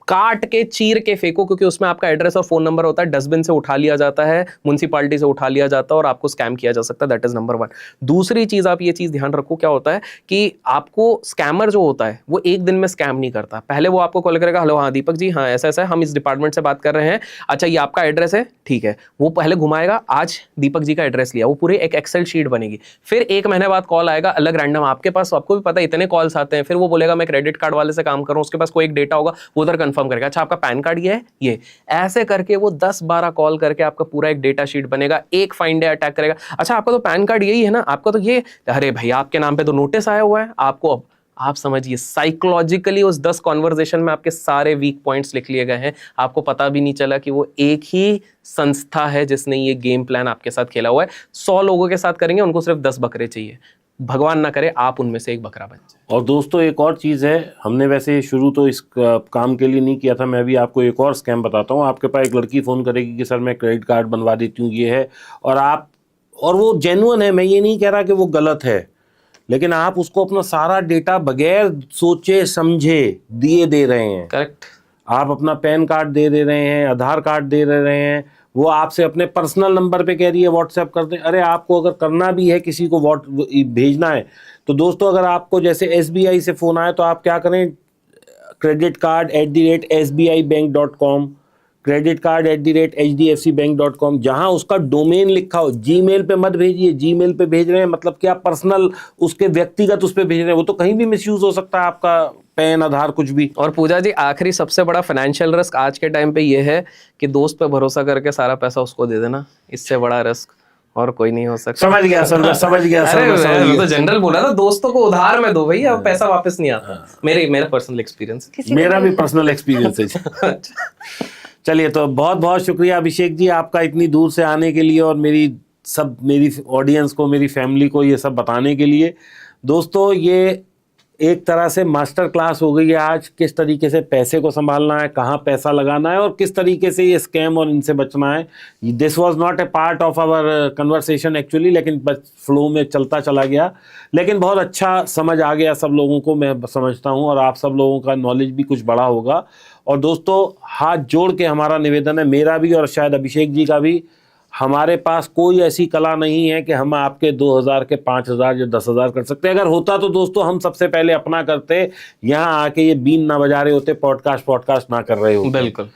काट के चीर के फेंको, क्योंकि उसमें आपका एड्रेस और फोन नंबर होता है। डस्टबिन से उठा लिया जाता है, म्युनिसिपैलिटी से उठा लिया जाता है, और आपको स्कैम किया जा सकता है। That is number 1। दूसरी चीज, आप ये चीज ध्यान रखो, क्या होता है कि आपको स्कैमर जो होता है वो एक दिन में स्कैम नहीं करता। पहले वो आपको कॉल करेगा, हेलो हाँ दीपक जी, हाँ ऐसा ऐसा है, हम इस डिपार्टमेंट से बात कर रहे हैं, अच्छा ये आपका एड्रेस है, ठीक है। वो पहले घुमाएगा, आज दीपक जी का एड्रेस लिया, वो पूरे एक एक्सेल शीट बनेगी। फिर 1 महीने बाद कॉल आएगा अलग रैंडम आपके पास, आपको भी पता है इतने कॉल्स आते हैं। फिर वो बोलेगा मैं क्रेडिट कार्ड वाले से काम कर रहा हूँ, उसके पास कोई एक डेटा होगा, वो उधर कंफर्म करेगा, अच्छा आपका पैन कार्ड ये है, ये ऐसे करके वो 10-12 कॉल करके आपका पूरा एक डेटा शीट बनेगा। एक फाइंड डे अटैक करेगा, अच्छा आपका तो पैन कार्ड यही है ना, आपका तो ये, अरे भाई आपके नाम पे तो नोटिस आया हुआ है आपको। अब आप समझिए साइकोलॉजिकली उस 10 कॉन्वर्जेशन में आपके सारे वीक पॉइंट्स लिख लिए गए हैं। आपको पता भी नहीं चला कि वो एक ही संस्था है जिसने ये गेम प्लान आपके साथ खेला हुआ है। 100 लोगों के साथ करेंगे, उनको सिर्फ 10 बकरे चाहिए। भगवान ना करे आप उनमें से एक बकरा बन जाए। और दोस्तों एक और चीज़ है, हमने वैसे शुरू तो इस काम के लिए नहीं किया था। मैं भी आपको एक और स्कैम बताता हूँ। आपके पास एक लड़की फ़ोन करेगी कि सर मैं क्रेडिट कार्ड बनवा देती हूँ, ये है, और वो जेन्युइन है, मैं ये नहीं कह रहा कि वो गलत है, लेकिन आप उसको अपना सारा डेटा बगैर सोचे समझे दे रहे हैं। करेक्ट। आप अपना पैन कार्ड दे रहे हैं, आधार कार्ड दे रहे हैं, वो आपसे अपने पर्सनल नंबर पे कह रही है व्हाट्सएप कर दे। अरे आपको अगर करना भी है, किसी को भेजना है, तो दोस्तों अगर आपको जैसे SBI से फ़ोन आए तो आप क्या करें, credit card @sbibank.com, credit card @hdfcbank.com, जहां उसका डोमेन लिखा हो। जीमेल पे मत भेजिए, जीमेल पे भेज रहे हैं मतलब क्या पर्सनल, उसके व्यक्तिगत उस पे भेज रहे हैं, वो तो कहीं भी मिसयूज हो सकता है आपका पैन, आधार, कुछ भी। और पूजा जी आखिरी सबसे बड़ा फाइनेंशियल रिस्क आज के टाइम पे ये है कि दोस्त पे भरोसा करके सारा पैसा उसको दे देना, इससे बड़ा रिस्क और कोई नहीं हो सकता। समझ गया सर, समझ गया सर, अरे मैं समझ मैं गया। तो जनरल बोला था, दोस्तों को उधार में दो भैया, पैसा वापस नहीं आता। मेरा पर्सनल एक्सपीरियंस। मेरा भी पर्सनल एक्सपीरियंस है। चलिए, तो बहुत बहुत शुक्रिया अभिषेक जी आपका इतनी दूर से आने के लिए और मेरी ऑडियंस को, मेरी फैमिली को ये सब बताने के लिए। दोस्तों, ये एक तरह से मास्टर क्लास हो गई है आज, किस तरीके से पैसे को संभालना है, कहाँ पैसा लगाना है और किस तरीके से ये स्कैम और इनसे बचना है। This was not a part of our conversation actually, लेकिन बस फ्लो में चलता चला गया। लेकिन बहुत अच्छा समझ आ गया सब लोगों को, मैं समझता हूँ, और आप सब लोगों का नॉलेज भी कुछ बड़ा होगा। और दोस्तों, हाथ जोड़ के हमारा निवेदन है, मेरा भी और शायद अभिषेक जी का भी, हमारे पास कोई ऐसी कला नहीं है कि हम आपके 2000 के 5000 या 10,000 कर सकते हैं। अगर होता तो दोस्तों हम सबसे पहले अपना करते, यहाँ आके ये बीन ना बजा रहे होते, पॉडकास्ट ना कर रहे होते। बिल्कुल।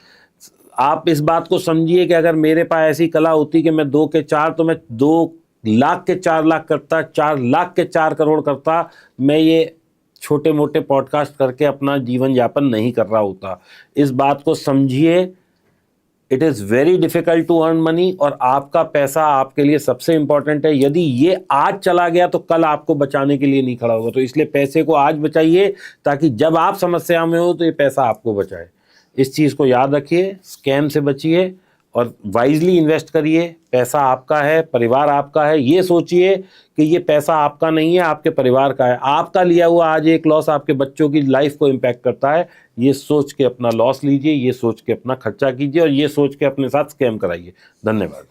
आप इस बात को समझिए कि अगर मेरे पास ऐसी कला होती कि मैं 2 के 4 तो मैं 2 लाख के 4 लाख करता, 4 लाख के 4 करोड़ करता। मैं ये छोटे मोटे पॉडकास्ट करके अपना जीवन यापन नहीं कर रहा होता। इस बात को समझिए। It is very difficult to earn money, और आपका पैसा आपके लिए सबसे इंपॉर्टेंट है। यदि ये आज चला गया तो कल आपको बचाने के लिए नहीं खड़ा होगा। तो इसलिए पैसे को आज बचाइए, ताकि जब आप समस्या में हो तो ये पैसा आपको बचाए। इस चीज़ को याद रखिए, स्कैम से बचिए और वाइजली इन्वेस्ट करिए। पैसा आपका है, परिवार आपका है। ये सोचिए कि ये पैसा आपका नहीं है, आपके परिवार का है। आपका लिया हुआ आज एक लॉस आपके बच्चों की लाइफ को इम्पैक्ट करता है। ये सोच के अपना लॉस लीजिए, ये सोच के अपना खर्चा कीजिए और ये सोच के अपने साथ स्कैम कराइए। धन्यवाद।